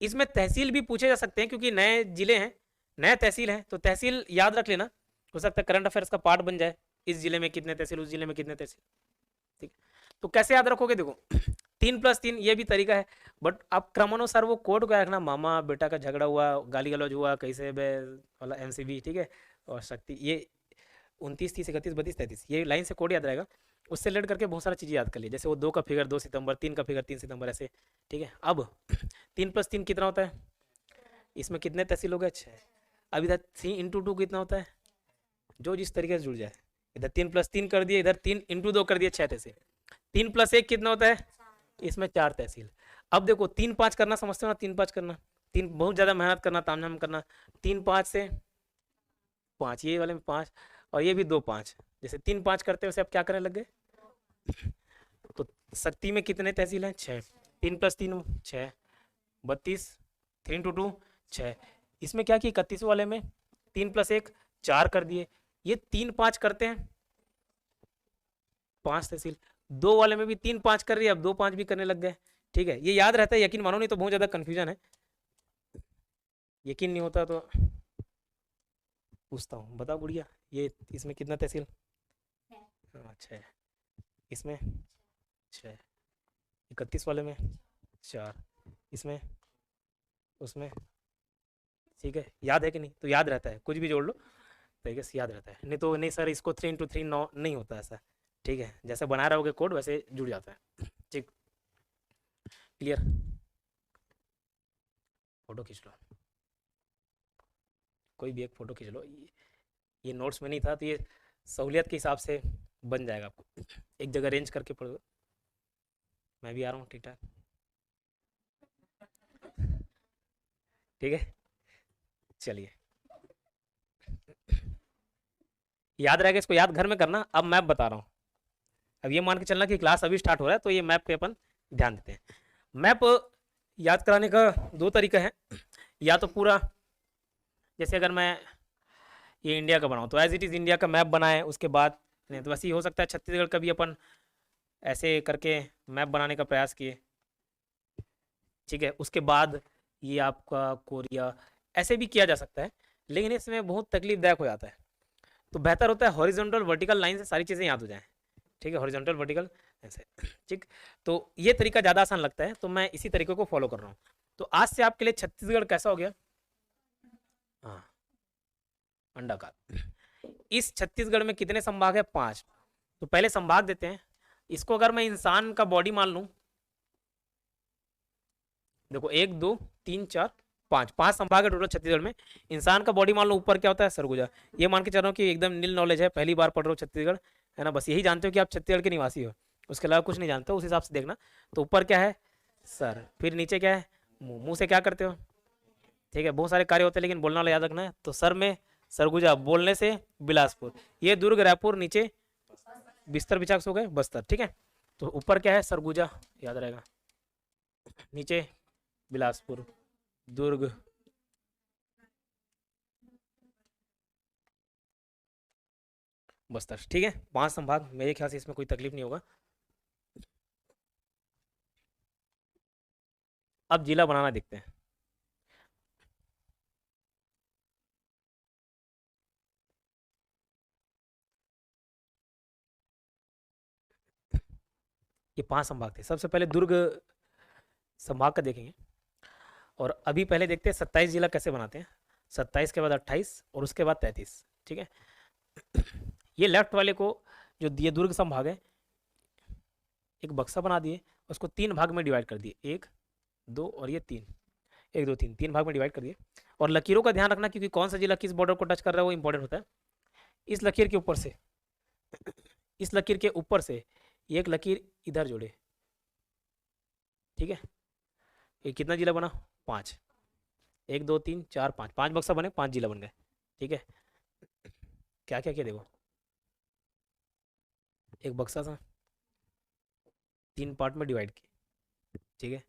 इसमें तहसील भी पूछे जा सकते हैं, क्योंकि नए जिले हैं, नया तहसील है, तो तहसील याद रख लेना, हो सकता है करंट अफेयर्स का पार्ट बन जाए। इस जिले में कितने तहसील, उस जिले में कितने तहसील। ठीक, तो कैसे याद रखोगे, देखो 3+3 ये भी तरीका है, बट आप क्रमानुसार वो कोड को रखना। मामा बेटा का झगड़ा हुआ, गाली गलौज हुआ, कैसे बे वाला MCB, ठीक है, और शक्ति, ये 29, 30, 31, 32, 33, ये लाइन से कोड याद रहेगा। उससे रिलेट करके बहुत सारी चीज़ें याद कर ली, जैसे वो 2 का फिगर 2 सितंबर, 3 का फिगर 3 सितंबर, ऐसे। ठीक है, अब 3+3 कितना होता है, इसमें कितने तहसील हो गए, 6। अब इधर 3 × 2 कितना होता है, जो जिस तरीके से जुड़ जाए। इधर 3+3 कर दिए, इधर 3 × 2 कर दिए, 6 तहसील। 3+1 कितना होता है, इसमें 4 तहसील। अब देखो 3-5 करना समझते हो ना, 3-5 करना, 3 बहुत ज़्यादा मेहनत करना, तामझाम करना। 3-5 से 5, ये वाले में 5, और ये भी 2-5, जैसे 3-5 करते हैं वैसे आप क्या करने लग गए। तो शक्ति में कितने तहसील हैं, 6। 3+3 6, 32, 3 × 2 6। इसमें क्या कि 31 वाले में 3+1 4 कर दिए। ये 3-5 करते हैं, 5 तहसील। 2 वाले में भी 3-5 कर रही है, अब 2-5 भी करने लग गए। ठीक है, ये याद रहता है, यकीन मानो, नहीं तो बहुत ज़्यादा कन्फ्यूजन है। यकीन नहीं होता तो पूछता हूँ, बताओ गुड़िया, ये इसमें कितना तहसील, अच्छा, इसमें 6, 31 वाले में 4, इसमें, उसमें। ठीक है, याद है कि नहीं, तो याद रहता है, कुछ भी जोड़ लो तरीके से याद रहता है। नहीं तो नहीं सर इसको 3 × 3 9 नहीं होता ऐसा। ठीक है, जैसे बना रहोगे कोड वैसे जुड़ जाता है। ठीक, क्लियर। फोटो खींच लो, कोई भी एक फोटो खींच लो। ये नोट्स में नहीं था, तो ये सहूलियत के हिसाब से बन जाएगा, आपको एक जगह अरेंज करके पढ़ो। मैं भी आ रहा हूँ, ठीक ठाक। ठीक है, चलिए, याद रहेगा, इसको याद घर में करना। अब मैप बता रहा हूँ, अब ये मान के चलना कि क्लास अभी स्टार्ट हो रहा है, तो ये मैप पे अपन ध्यान देते हैं। मैप याद कराने का 2 तरीका है, या तो पूरा, जैसे अगर मैं ये इंडिया का बनाऊँ तो एज इट इज़ इंडिया का मैप बनाए, उसके बाद नहीं तो वैसे ही हो सकता है छत्तीसगढ़ का भी अपन ऐसे करके मैप बनाने का प्रयास किए। ठीक है, उसके बाद ये आपका कोरिया, ऐसे भी किया जा सकता है, लेकिन इसमें बहुत तकलीफदायक हो जाता है। तो बेहतर होता है हॉरिजॉन्टल वर्टिकल लाइन से सारी चीज़ें याद हो जाएं। ठीक है, हॉरिजॉन्टल वर्टिकल ऐसे। ठीक, तो ये तरीका ज़्यादा आसान लगता है, तो मैं इसी तरीके को फॉलो कर रहा हूँ। तो आज से आपके लिए छत्तीसगढ़ कैसा हो गया, हाँ, अंडाकार। इस छत्तीसगढ़ में कितने संभाग है, 5। तो पहले संभाग देते हैं इसको। अगर मैं इंसान का बॉडी मान लूं, देखो 1 2 3 4 5 संभाग है टोटल छत्तीसगढ़ में। इंसान का बॉडी मान लो, ऊपर क्या होता है, सरगुजा। ये मान के चल रहा हूँ कि एकदम नील नॉलेज है, पहली बार पढ़ रहे हो छत्तीसगढ़, है ना, बस यही जानते हो कि आप छत्तीसगढ़ के निवासी हो, उसके अलावा कुछ नहीं जानते हो, उस हिसाब से देखना। तो ऊपर क्या है, सर, फिर नीचे क्या है, मुंह। मुंह से क्या करते हो, ठीक है, बहुत सारे कार्य होते हैं, लेकिन बोलना वाला याद रखना है। तो सर में सरगुजा, बोलने से बिलासपुर, ये दुर्ग, रायपुर, नीचे बिस्तर बिछा सो गए बस्तर। ठीक है, तो ऊपर क्या है, सरगुजा, याद रहेगा, नीचे बिलासपुर, दुर्ग, बस्तर। ठीक है, 5 संभाग, मेरे ख्याल से इसमें कोई तकलीफ नहीं होगा। अब जिला बनाना देखते हैं। ये 5 संभाग थे। सबसे पहले दुर्ग संभाग का देखेंगे, और अभी पहले देखते हैं 27 जिला कैसे बनाते हैं। 27 के बाद 28 और उसके बाद 33। ठीक है, ये लेफ्ट वाले को जो दिए दुर्ग संभाग है, एक बक्सा बना दिए, उसको 3 भाग में डिवाइड कर दिए, 1 2 और ये 3, 1 2 3, 3 भाग में डिवाइड कर दिए। और लकीरों का ध्यान रखना, क्योंकि कौन सा जिला किस बॉर्डर को टच कर रहा है वो इंपॉर्टेंट होता है। इस लकीर के ऊपर से, इस लकीर के ऊपर से एक लकीर इधर जोड़े, ठीक है। ये कितना जिला बना? 5, 1 2 3 4 5, 5 बक्सा बने, 5 जिला बन गए, ठीक है। क्या क्या किया देखो, एक बक्सा था 3 पार्ट में डिवाइड किया, ठीक है।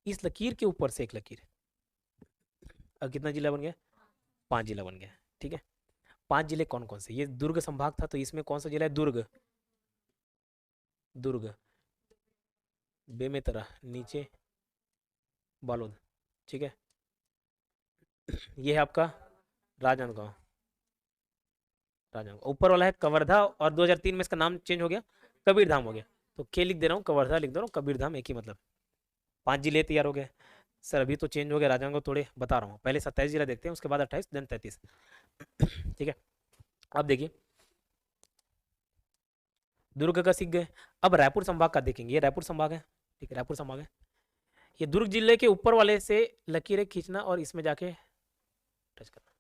इस लकीर के ऊपर से एक लकीर, अब कितना जिला बन गया? 5 जिला बन गया, ठीक है। 5 जिले कौन कौन से? ये दुर्ग संभाग था, तो इसमें कौन सा जिला है? दुर्ग, दुर्ग, बेमेतरा, नीचे बालोद, ठीक है। ये है आपका राजनांदगांव, राजनांदगांव। ऊपर वाला है कवर्धा, और 2003 में इसका नाम चेंज हो गया, कबीरधाम हो गया। तो के लिख दे रहा हूँ, कवर्धा लिख दे रहा हूँ, कबीरधाम एक ही मतलब। 5 जिले तैयार हो गए सर, अभी तो चेंज हो गया राजनांदगांव, थोड़े बता रहा हूँ। पहले 27 जिला देखते हैं, उसके बाद 28, देन 33, ठीक है। अब देखिए दुर्ग का सीख गए, अब रायपुर संभाग का देखेंगे। ये रायपुर संभाग है, ठीक है, रायपुर संभाग है। ये दुर्ग जिले के ऊपर वाले से लकीरें खींचना और इसमें जाके टच करना,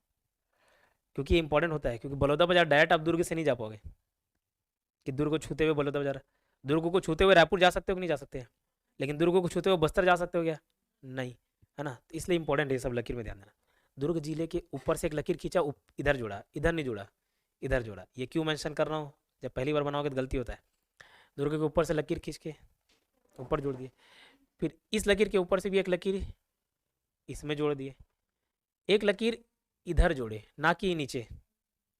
क्योंकि ये इंपॉर्टेंट होता है, क्योंकि बलौदा बाजार डायरेक्ट आप दुर्ग से नहीं जा पाओगे कि दुर्ग को छूते हुए बलौदा बाजार। दुर्ग को छूते हुए रायपुर जा सकते हो कि नहीं जा सकते हैं, लेकिन दुर्ग को छूते हुए बस्तर जा सकते हो क्या? नहीं, है ना। तो इसलिए इंपॉर्टेंट है ये सब, लकीर में ध्यान देना। दुर्ग जिले के ऊपर से एक लकीर खींचा, इधर जोड़ा, इधर नहीं जोड़ा, इधर जोड़ा। ये क्यों मेंशन कर रहा हूँ? जब पहली बार बनाओगे तो गलती होता है। दुर्ग के ऊपर से लकीर खींच के ऊपर जोड़ दिए, फिर इस लकीर के ऊपर से भी एक लकीर इसमें जोड़ दिए, एक लकीर इधर जोड़े, ना कि नीचे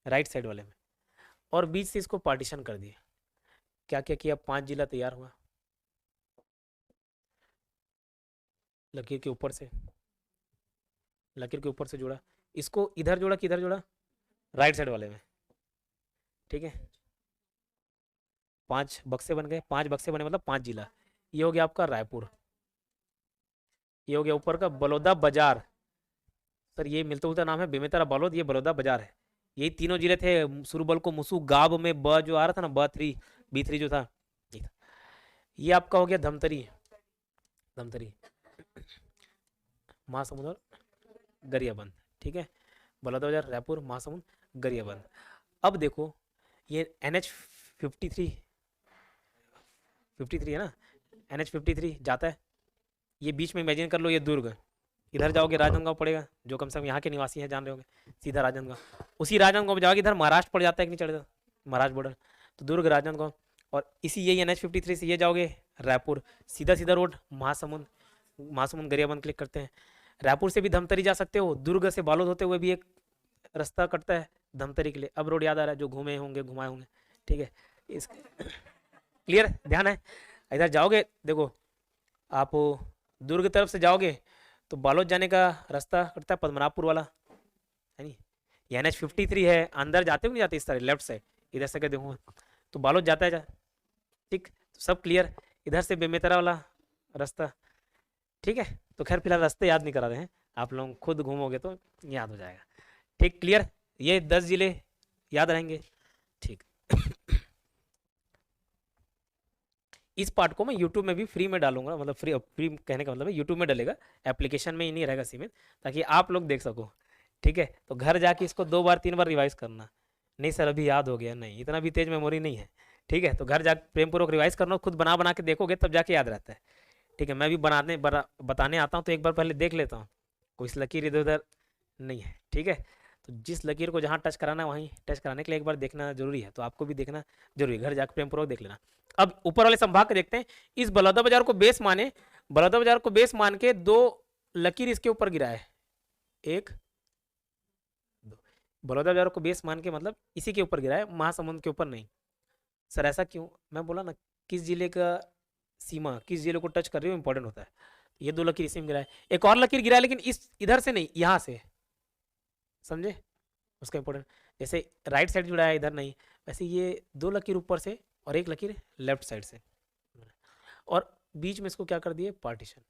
राइट साइड वाले में, और बीच से इसको पार्टीशन कर दिए। क्या क्या किया? 5 जिला तैयार हुआ। लकीर के ऊपर से, लकीर के ऊपर से जोड़ा, इसको इधर जोड़ा कि इधर जोड़ा? राइट साइड वाले में, ठीक है। 5 बक्से बन गए, 5 बक्से बने मतलब 5 जिला। ये हो गया आपका रायपुर, ये हो गया ऊपर का बलौदा बाजार। सर ये मिलता जुलता नाम है, बेमेतरा बालोद, ये बलौदा बाजार है। यही तीनों जिले थे। सुरबल को मुसु गाब में ब जो आ रहा था ना, B3, B3 जो था, ये था। ये आपका हो गया धमतरी, धमतरी, महासमुंद और गरियाबंद, ठीक है। बलौदा बाजार, रायपुर, महासमुंद, गरियाबंद। अब देखो ये NH53 है ना, NH53 जाता है। ये बीच में इमेजिन कर लो, ये दुर्ग, इधर जाओगे राजनांदगांव पड़ेगा, जो कम से कम यहाँ के निवासी हैं जान रहे होंगे, सीधा राजनांदगांव। उसी राजनांदगांव में जाओगे इधर महाराष्ट्र पड़ जाता है कि नहीं चढ़ता, महाराष्ट्र बॉर्डर। तो दुर्ग, राजनांदगांव, और इसी यही NH53 से ये जाओगे रायपुर, सीधा सीधा रोड महासमुंद, महासमुंद गरियाबंद क्लिक करते हैं। रायपुर से भी धमतरी जा सकते हो, दुर्ग से बालोद होते हुए भी एक रास्ता कटता है धमतरी के लिए। अब रोड याद आ रहा है, जो घूमे होंगे घुमाए होंगे, ठीक है। इस क्लियर, ध्यान है। इधर जाओगे देखो, आप दुर्ग तरफ से जाओगे तो बालोद जाने का रास्ता कटता है पद्मनाभपुर वाला, है नहीं। ये NH53 है, अंदर जाते हो नहीं जाते, इस तरह लेफ्ट साइड इधर से देखूंगा तो बालोद जाता है, ठीक। तो सब क्लियर। इधर से बेमेतरा वाला रास्ता, ठीक है। तो खैर फिलहाल रास्ते याद नहीं करा रहे हैं, आप लोग खुद घूमोगे तो याद हो जाएगा, ठीक, क्लियर। ये 10 जिले याद रहेंगे, ठीक। इस पार्ट को मैं YouTube में भी फ्री में डालूंगा, मतलब फ्री कहने का मतलब है YouTube में डलेगा, एप्लीकेशन में ही नहीं रहेगा सीमित, ताकि आप लोग देख सको, ठीक है। तो घर जाके इसको 2 बार 3 बार रिवाइज करना। नहीं सर अभी याद हो गया, नहीं, इतना भी तेज मेमोरी नहीं है, ठीक है। तो घर जाके प्रेमपूर्वक रिवाइज करना, खुद बना बना के देखोगे तब जाके याद रहता है, ठीक है। मैं भी बताने आता हूँ तो एक बार पहले देख लेता हूँ, कोई लकीर इधर उधर नहीं है, ठीक है। तो जिस लकीर को जहाँ टच कराना है वहीं टच कराने के लिए एक बार देखना जरूरी है, तो आपको भी देखना जरूरी है, घर जाकर प्रेमपूर्वक देख लेना। अब ऊपर वाले संभाग के देखते हैं। इस बलौदा बाजार को बेस माने, बलौदा बाजार को बेस मान के 2 लकीर इसके ऊपर गिरा है, 1 2। बलौदा बाजार को बेस मान के मतलब इसी के ऊपर गिरा है, महासमुंद के ऊपर नहीं। सर ऐसा क्यों? मैं बोला ना, किस जिले का सीमा किस जिले को टच कर रही हो इंपॉर्टेंट होता है। ये 2 लकीर इसी में गिरा है, एक और लकीर गिरा है लेकिन इस इधर से नहीं, यहाँ से, समझे उसका इंपॉर्टेंट। जैसे राइट साइड जुड़ा है, इधर नहीं, वैसे ये 2 लकीर ऊपर से और 1 लकीर लेफ्ट साइड से, और बीच में इसको क्या कर दिए? पार्टीशन,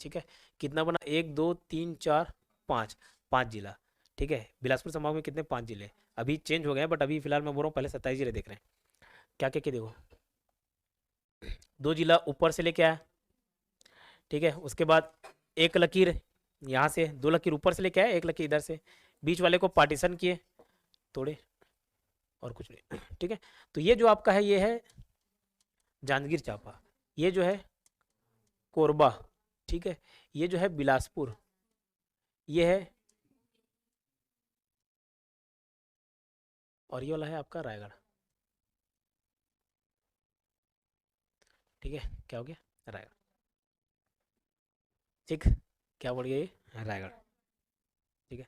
ठीक है। कितना बना? 1 2 3 4 5, 5 जिला, ठीक है। बिलासपुर संभाग में कितने? 5 जिले। अभी चेंज हो गए बट अभी फिलहाल मैं बोल रहा हूँ, पहले 27 जिले देख रहे हैं। क्या क्या क्या देखो, दो जिला ऊपर से लेके आया, ठीक है। उसके बाद एक लकीर यहाँ से, दो लकीर ऊपर से लेके आया, एक लकीर इधर से, बीच वाले को पार्टीशन किए, तोड़े, और कुछ नहीं, ठीक है। तो ये जो आपका है ये है जांजगीर चांपा, ये जो है कोरबा, ठीक है, ये जो है बिलासपुर, ये है, और ये वाला है आपका रायगढ़, ठीक है। क्या हो गया? रायगढ़, ठीक। क्या बढ़ गया ये? रायगढ़, ठीक है।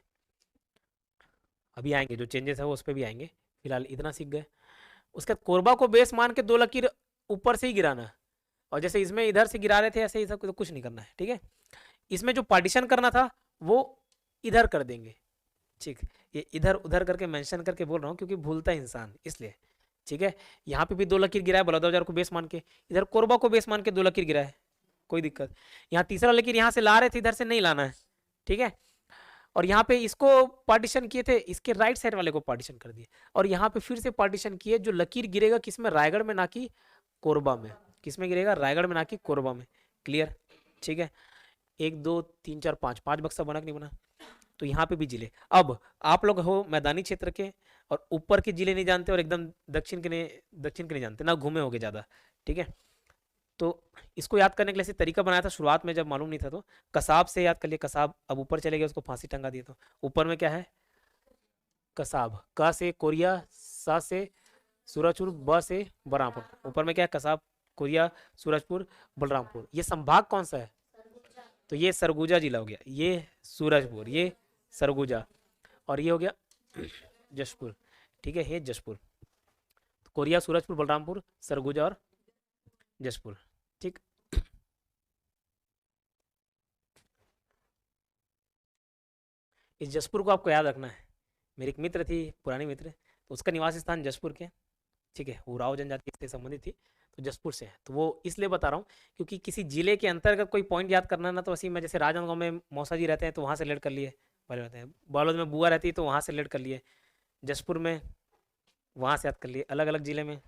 अभी आएंगे जो चेंजेस है वो उस पर भी आएंगे, फिलहाल इतना सीख गए। उसके बाद कोरबा को बेस मान के दो लकीर ऊपर से ही गिराना है, और जैसे इसमें इधर से गिरा रहे थे ऐसे ही सब तो कुछ नहीं करना है, ठीक है। इसमें जो पार्टीशन करना था वो इधर कर देंगे, ठीक। ये इधर उधर करके मेंशन करके बोल रहा हूँ क्योंकि भूलता है इंसान, इसलिए, ठीक है। यहाँ पे भी दो लकीर गिरा है बलौदाबाजार को बेस मान के, इधर कोरबा को बेस मान के दो लकीर गिरा है, कोई दिक्कत। यहाँ तीसरा लकीर यहाँ से ला रहे थे, इधर से नहीं लाना है, ठीक है। और यहाँ पे इसको पार्टीशन किए थे, इसके राइट साइड वाले को पार्टीशन कर दिए, और यहाँ पे फिर से पार्टीशन किए। जो लकीर गिरेगा किसमें? रायगढ़ में, ना कि कोरबा में। किसमें गिरेगा? रायगढ़ में, ना कि कोरबा में। क्लियर, ठीक है। 1 2 3 4 5 5 बक्सा बना कि नहीं बना? तो यहाँ पे भी जिले। अब आप लोग हो मैदानी क्षेत्र के और ऊपर के जिले नहीं जानते, और एकदम दक्षिण के नहीं जानते, ना घूमे होगे ज़्यादा, ठीक है। तो इसको याद करने के लिए ऐसे तरीका बनाया था शुरुआत में जब मालूम नहीं था, तो कसाब से याद कर लिए, कसाब। अब ऊपर चले गए, उसको फांसी टंगा दिए, तो ऊपर में क्या है? कसाब। क से कोरिया, सा से सूरजपुर, ब से बलरामपुर। ऊपर में क्या है? कसाब, कोरिया, सूरजपुर, बलरामपुर। ये संभाग कौन सा है? तो ये सरगुजा जिला हो गया, ये सूरजपुर, ये सरगुजा, और ये हो गया जशपुर, ठीक है। ये जशपुर, तो कोरिया, सूरजपुर, बलरामपुर, सरगुजा और जशपुर, ठीक। इस जशपुर को आपको याद रखना है। मेरी एक मित्र थी, पुरानी मित्र, तो उसका निवास स्थान जशपुर के, ठीक है। उराव जनजाति से संबंधित थी, तो जसपुर से है। तो वो इसलिए बता रहा हूँ क्योंकि किसी जिले के अंतर्गत कोई पॉइंट याद करना ना, तो वैसे मैं जैसे राजनांदगांव में मौसा जी रहते हैं तो वहाँ से लेट कर लिए, पहले रहते हैं। बालोद में बुआ रहती है तो वहाँ से लेट कर लिए, जसपुर में वहाँ से याद कर लिए। अलग अलग जिले में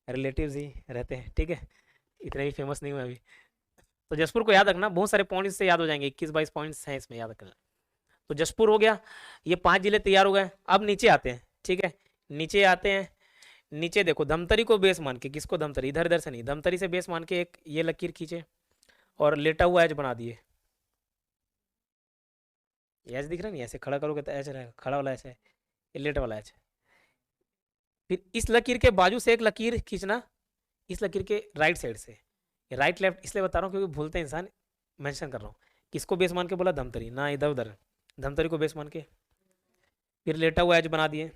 रिलेटिव्स ही रहते हैं, ठीक है। इतने भी फेमस नहीं हुए अभी। तो जसपुर को याद रखना, बहुत सारे पॉइंट्स से याद हो जाएंगे, 21-22 पॉइंट्स हैं इसमें, याद रखना। तो जसपुर हो गया, ये 5 जिले तैयार हो गए। अब नीचे आते हैं, ठीक है। नीचे आते हैं, नीचे देखो धमतरी को बेस मान के, किसको? धमतरी, इधर इधर से नहीं, धमतरी से बेस मान के एक ये लकीर खींचे और लेटा हुआ एच बना दिए। एच दिख रहा नहीं? ऐसे खड़ा करोगे तो एच रहेगा, खड़ा वाला एच है, ये लेट वाला एच है। फिर इस लकीर के बाजू से एक लकीर खींचना, इस लकीर के राइट साइड से। राइट लेफ्ट इसलिए बता रहा हूँ क्योंकि भूलते हैं इंसान, मेंशन कर रहा हूँ। किसको बेस मान के बोला? धमतरी, ना इधर उधर, धमतरी को बेस मान के। फिर लेटा हुआ एच बना दिए।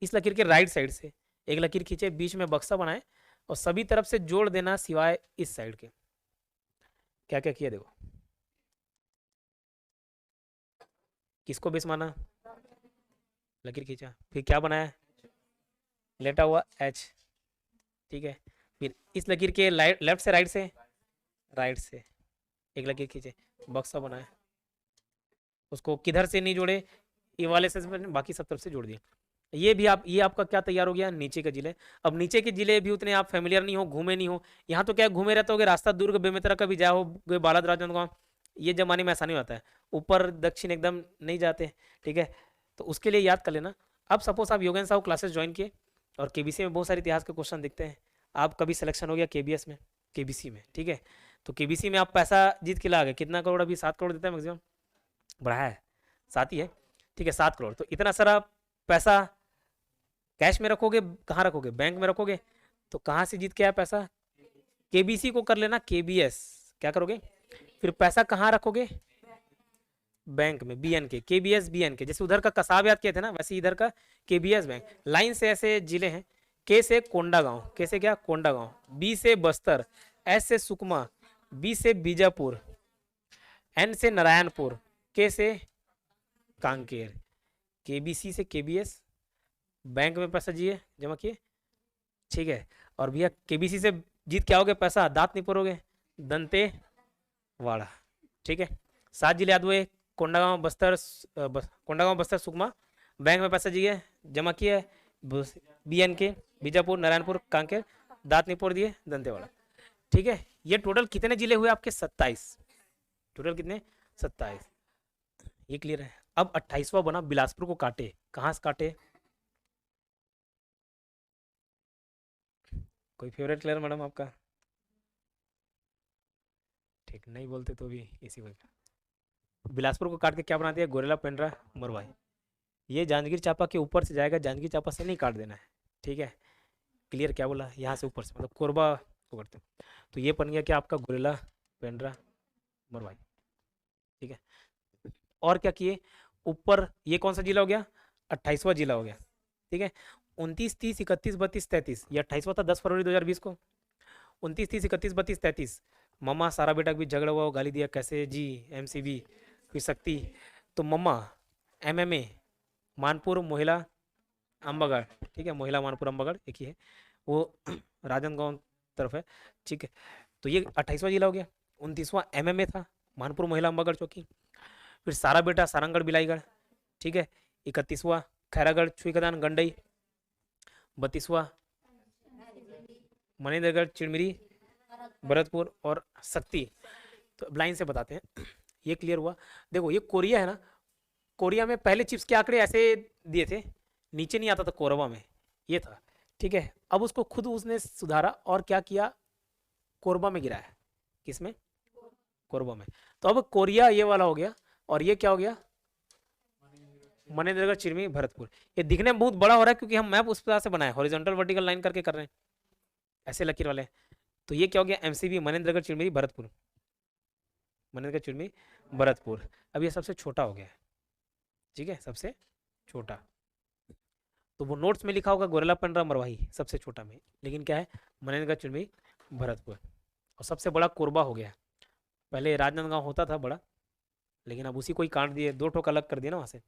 इस लकीर के राइट साइड से एक लकीर खींचे, बीच में बक्सा बनाए और सभी तरफ से जोड़ देना सिवाय इस साइड के। क्या क्या किया देखो, किसको बेस माना? लकीर खींचा, फिर क्या बनाया? लेटा हुआ एच, ठीक है। फिर इस लकीर के लेफ्ट से राइट से एक लकीर खींचे, बक्सा बनाया, उसको किधर से नहीं जोड़े, ये वाले से, बाकी सब तरफ से जोड़ दिए। ये भी ये आपका क्या तैयार हो गया? नीचे के जिले। अब नीचे के जिले भी उतने आप फेमिलियर नहीं हो, घूमे नहीं हो। यहाँ तो क्या घूमे रहते होगे, रास्ता दुर्ग बेमेतरा का भी जाओ, बालाद राजनांदगांव, ये जमाने में आसानी होता है। ऊपर दक्षिण एकदम नहीं जाते, ठीक है। तो उसके लिए याद कर लेना। अब सपोज आप योगेंद्र साहू क्लासेस ज्वाइन किए और केबीसी में बहुत सारे इतिहास के क्वेश्चन दिखते हैं, आप कभी सिलेक्शन हो गया केबीएस में, केबीसी में, ठीक है। तो केबीसी में आप पैसा जीत के ला गए, कितना करोड़? अभी 7 करोड़ देता है मैक्सिमम, बढ़ाया है, 7 ही है, ठीक है, 7 करोड़। तो इतना सारा पैसा कैश में रखोगे, कहाँ रखोगे? बैंक में रखोगे। तो कहाँ से जीत के आया पैसा? केबीसी को कर लेना केबीएस, क्या करोगे? फिर पैसा कहाँ रखोगे? बैंक में, बीएनके, केबीएस बीएनके। जैसे उधर का कसाब याद किए थे ना, वैसे इधर का केबीएस बैंक। लाइन से ऐसे जिले हैं, के से कोंडागांव, के से क्या? कोंडागांव, बी से बस्तर, एस से सुकमा, बी से बीजापुर, एन से नारायणपुर, के से कांकेर। केबीसी से केबीएस, बैंक में पैसा जिए जमा किए, ठीक है। और भैया केबीसी से जीत के आओगे पैसा, दांत नहीं परोगे, दंतेवाड़ा, ठीक है। 7 जिले याद हुए, कोंडागांव, बस्तर, सुकमा। बैंक में पैसा जिए जमा किए, बीएनके, बीजापुर, नारायणपुर, कांकेर, दांत निपोड़ दिए, दंतेवाड़ा। ठीक है, ये टोटल कितने जिले हुए आपके? 27। टोटल कितने? 27। ये क्लियर है। अब 28वां बना बिलासपुर को काटे, कहाँ से काटे? कोई फेवरेट क्लियर मैडम आपका? ठीक, नहीं बोलते तो भी इसी वजह। बिलासपुर को काट के क्या बना दिया? गोरेला, पेंड्रा, मरवाही। ये जांजगीर चांपा के ऊपर से जाएगा, जांजगीर चांपा से नहीं काट देना है। ठीक है, क्लियर? क्या बोला? यहाँ से ऊपर से, मतलब कोरबा को करते हैं। तो ये बन गया क्या आपका? गोरेला, पेंड्रा, मरवाही। ठीक है, और क्या किए ऊपर? ये कौन सा जिला हो गया? 28वां जिला हो गया। ठीक है, 29, 30, 31, 32, 33, ये 28वां था 10 फरवरी 2020 को। 29, 30, 31, 32, 33 मम्मा सारा बेटा के बीच झगड़ा हुआ, गाली दिया, कैसे जी, एमसीबी, फिर शक्ति। तो मम्मा एमएमए मानपुर, मोहिला, अम्बागढ़। ठीक है, मोहिला, मानपुर, अम्बागढ़ एक ही है, वो राजनांदगांव तरफ है। ठीक है, तो ये 28वां जिला हो गया। 29वां एमएमए था, मानपुर, मोहिला, अम्बागढ़, चौकी। फिर सारा बेटा, सारंगढ़, बिलाईगढ़। ठीक है, 31वां खैरागढ़, छुईखदान, गंडई। 32वां मनेन्द्रगढ़, चिड़मिरी, भरतपुर और शक्ति। तो लाइन से बताते हैं। ये क्लियर हुआ? देखो ये कोरिया है ना, कोरिया में पहले चिप्स के आंकड़े ऐसे दिए थे, नीचे नहीं आता था, कोरबा में ये था। ठीक है, अब उसको खुद उसने सुधारा और क्या किया? कोरबा में गिराया। किसमें? कोरबा में। तो अब कोरिया ये वाला हो गया, और ये क्या हो गया? मनेन्द्रगढ़, चिरमी, भरतपुर। ये दिखने में बहुत बड़ा हो रहा है क्योंकि हम मैप उस प्रकार से बनाए, हॉरिजॉन्टल वर्टिकल लाइन करके कर रहे हैं, ऐसे लकीर वाले। तो ये क्या हो गया? एमसीबी, मनेन्द्रगढ़, चिरमिरी, भरतपुर, मनेन्द्रगढ़, चिरमिरी, भरतपुर। अब ये सबसे छोटा हो गया है। ठीक है, सबसे छोटा। तो वो नोट्स में लिखा होगा गोरेला, पेंड्रा, मरवाही सबसे छोटा में, लेकिन क्या है? मनेन्द्रगढ़, चिरमिरी, भरतपुर। और सबसे बड़ा कोरबा हो गया। पहले राजनांदगांव होता था बड़ा, लेकिन अब उसी को ही काट दिए, 2 ठोक अलग कर दिया ना वहाँ से।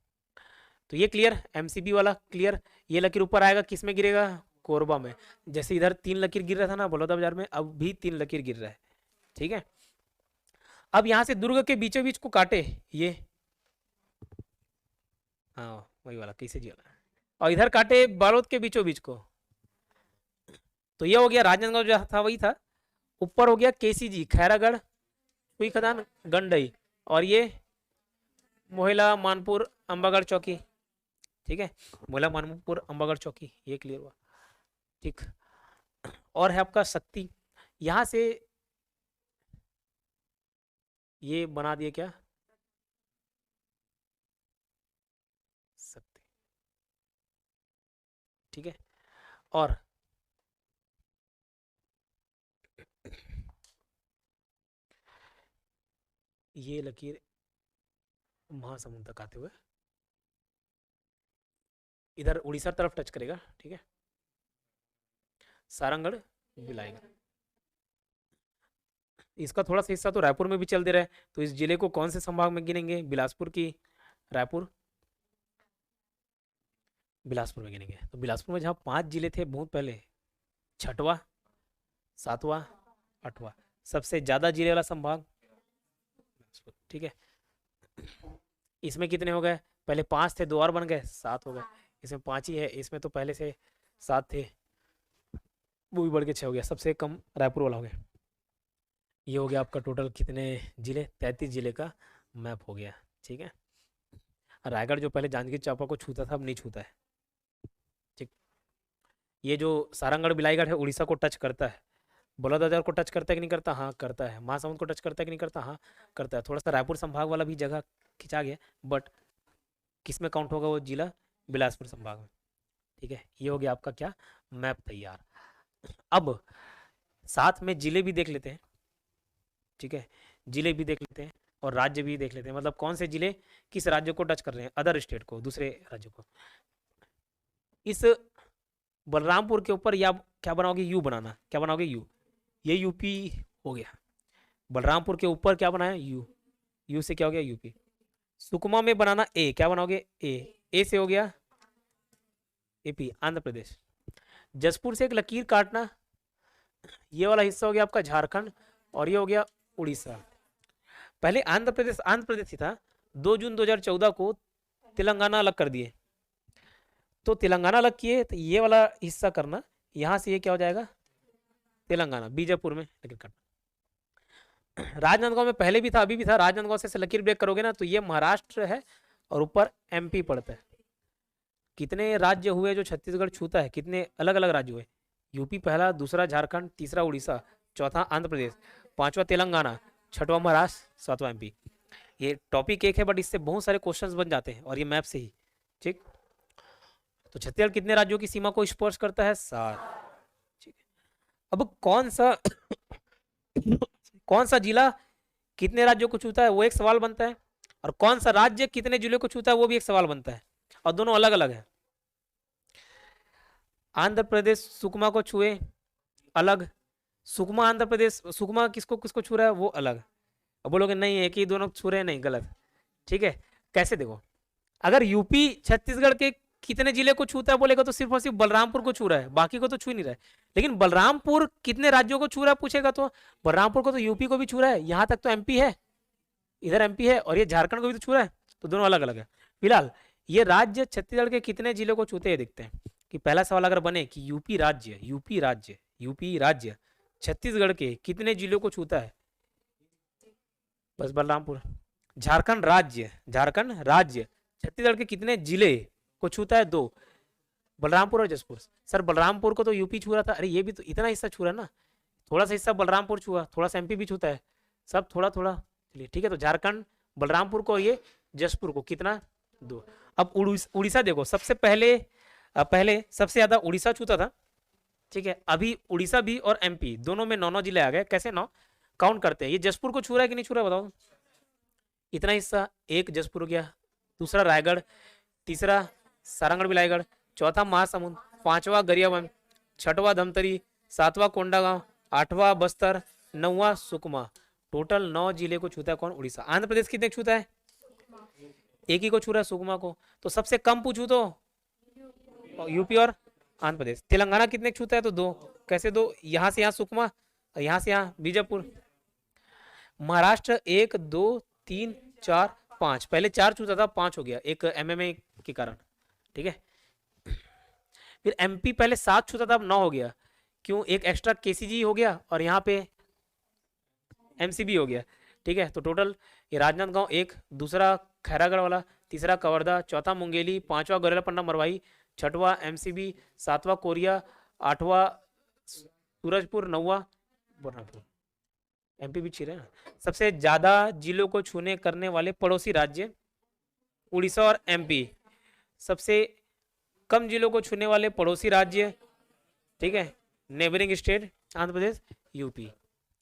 तो ये क्लियर? एमसीबी वाला क्लियर। ये लकीर ऊपर आएगा, किस में गिरेगा? कोरबा में। जैसे इधर 3 लकीर गिर रहा था ना बलौदा बाजार में, अब भी 3 लकीर गिर रहा है। ठीक है, अब यहाँ से दुर्ग के बीचों बीच को काटे ये, हाँ वही वाला, कैसे जी वाला, और इधर काटे बालोद के बीचों बीच को। तो ये हो गया राजनांदगांव जो था वही था। ऊपर हो गया केसीजी, खैरागढ़, हुई खदान, गंडई, और ये मोहिला, मानपुर, अम्बागढ़, चौकी। ठीक है, मोहिला, मानपुर, अम्बागढ़, चौकी। ये क्लियर हुआ? ठीक, और है आपका शक्ति। यहां से ये बना दिए क्या? शक्ति। ठीक है, और ये लकीर महासमुंद तक आते हुए इधर उड़ीसा तरफ टच करेगा। ठीक है, सारंगढ़, बिलाईगढ़। इसका थोड़ा सा हिस्सा तो रायपुर में भी चल दे रहा है, तो इस जिले को कौन से संभाग में गिनेंगे? बिलासपुर की रायपुर, बिलासपुर में गिनेंगे। तो बिलासपुर में जहाँ 5 जिले थे बहुत पहले, 6वां, 7वां, 8वां, सबसे ज्यादा जिले वाला संभाग। ठीक है, इसमें कितने हो गए? पहले 5 थे, 2 और बन गए, 7 हो गए। इसमें 5 ही है, इसमें तो पहले से 7 थे, वो भी बढ़ के 6 हो गया। सबसे कम रायपुर वाला हो गया। ये हो गया आपका टोटल कितने जिले? 33 जिले का मैप हो गया। ठीक है, रायगढ़ जो पहले जांजगीर चांपा को छूता था, अब नहीं छूता है। ठीक, ये जो सारंगढ़, बिलाईगढ़ है, उड़ीसा को टच करता है। बलौदाबाजार को टच करता है कि नहीं करता? हाँ करता है। महासमुंद को टच करता है कि नहीं करता? हाँ करता है। थोड़ा सा रायपुर संभाग वाला भी जगह खिंचा गया, बट किस में काउंट होगा वो जिला? बिलासपुर संभाग में। ठीक है, ये हो गया आपका क्या? मैप तैयार। अब साथ में जिले भी देख लेते हैं। ठीक है, जिले भी देख लेते हैं और राज्य भी देख लेते हैं, मतलब कौन से जिले किस राज्य को टच कर रहे हैं, अदर स्टेट को, दूसरे राज्यों को। इस बलरामपुर के ऊपर या क्या बनाओगे? यू बनाना। क्या बनाओगे? यू। ये यूपी हो गया। बलरामपुर के ऊपर क्या बनाया? यू। यू से क्या हो गया? यूपी। सुकमा में बनाना ए, क्या बनाओगे? ए। ए से हो गया एपी, आंध्र प्रदेश। जसपुर से एक लकीर काटना, ये वाला हिस्सा हो गया आपका झारखंड, और ये हो गया उड़ीसा। पहले आंध्र प्रदेश ही था। 2 जून 2014 को तेलंगाना अलग कर दिए, तो तेलंगाना अलग किए, तो ये वाला हिस्सा करना, यहां से ये क्या हो जाएगा? तेलंगाना, बीजापुर में, लेकिन कट राजनांदगांव में पहले भी था, अभी भी था। राजनांदगांव से लकीर ब्रेक करोगे ना तो ये महाराष्ट्र है और ऊपर एमपी पड़ता है। कितने राज्य हुए जो छत्तीसगढ़ छूता है? कितने अलग अलग राज्य हुए? यूपी पहला, दूसरा झारखंड, तीसरा उड़ीसा, चौथा आंध्र प्रदेश, पांचवा तेलंगाना, छठवां महाराष्ट्र, सातवां एमपी। ये टॉपिक एक है बट इससे बहुत सारे क्वेश्चंस बन जाते हैं और ये मैप से ही। ठीक, तो छत्तीसगढ़ कितने राज्यों की सीमा को स्पर्श करता है? 7। ठीक है, अब कौन सा जिला कितने राज्यों को छूता है वो एक सवाल बनता है, और कौन सा राज्य कितने जिलों को छूता है वो भी एक सवाल बनता है, और दोनों अलग अलग है। आंध्र प्रदेश सुकमा को छुए, अलग। सुकमा आंध्र प्रदेश, सुकमा किसको किसको छू रहा है वो अलग। अब बोलोगे नहीं एक ही दोनों छू रहे हैं, नहीं, गलत। ठीक है, कैसे? देखो, अगर यूपी छत्तीसगढ़ के कितने जिले को छूता है बोलेगा तो सिर्फ और सिर्फ बलरामपुर को छू रहा है, बाकी को तो छू नहीं रहा है। लेकिन बलरामपुर कितने राज्यों को छू रहा है पूछेगा तो बलरामपुर को तो यूपी को भी छू रहा है, यहां तक तो एमपी है, इधर एमपी है, और ये झारखंड को भी तो छू रहा है, तो दोनों अलग अलग है। फिलहाल ये राज्य छत्तीसगढ़ के कितने जिलों को छूते हैं देखते हैं। कि पहला सवाल अगर बने कि यूपी राज्य छत्तीसगढ़ के कितने जिलों को छूता है, बस बलरामपुर। झारखंड राज्य छत्तीसगढ़ के कितने जिले को छूता है? 2, बलरामपुर और जसपुर। सर बलरामपुर को तो यूपी छू रहा था, अरे ये भी तो इतना हिस्सा छू रहा है ना, थोड़ा सा हिस्सा बलरामपुर छुआ, थोड़ा सा एमपी भी छूता है, सब थोड़ा थोड़ा। चलिए ठीक है, तो झारखंड बलरामपुर को और ये जसपुर को कितना? 2। अब उड़ीसा देखो, सबसे पहले सबसे ज्यादा उड़ीसा छूता था। ठीक है, अभी उड़ीसा भी और एमपी दोनों में 9 जिले आ गए। कैसे 9? काउंट करते हैं। ये जसपुर को छू रहा है कि नहीं छू रहा है बताओ? इतना हिस्सा, एक जसपुर हो गया, दूसरा रायगढ़, तीसरा सारंगढ़ बिलाईगढ़, चौथा महासमुंद, पांचवा गरियाबंद, छठवां धमतरी, सातवां कोंडागांव, आठवां बस्तर, 9वां सुकमा। टोटल 9 जिले को छूता है कौन? उड़ीसा। आंध्र प्रदेश कितने छूता है? एक ही को छू रहा है, सुकमा को। तो सबसे कम पूछू तो यूपी और आंध्र प्रदेश। तेलंगाना कितने छूता है? तो 2। कैसे 2? यहां से यहां सुकमा, यहां से यहां बीजापुर। महाराष्ट्र 1 2 3 4 5, पहले 4 छूता था, 5 हो गया एक एमएमए के कारण। ठीक है, फिर एमपी पहले 7 छूता था, अब 9 हो गया। क्यों? एक एक्स्ट्रा केसीजी हो गया और यहाँ पे एमसीबी हो गया। ठीक है, तो टोटल ये राजनांदगांव 1, दूसरा खैरागढ़ वाला, तीसरा कवर्धा, चौथा मुंगेली, पांचवा गोरेलापन्ना मरवाई, छठवां एमसीबी, सातवां कोरिया, आठवां सूरजपुर, 9वां बर्नापुर। एमपी भी छीरे ना। सबसे ज्यादा जिलों को छूने करने वाले पड़ोसी राज्य उड़ीसा और एमपी। सबसे कम जिलों को छूने वाले पड़ोसी राज्य, ठीक है, neighbouring state Andhra Pradesh, UP.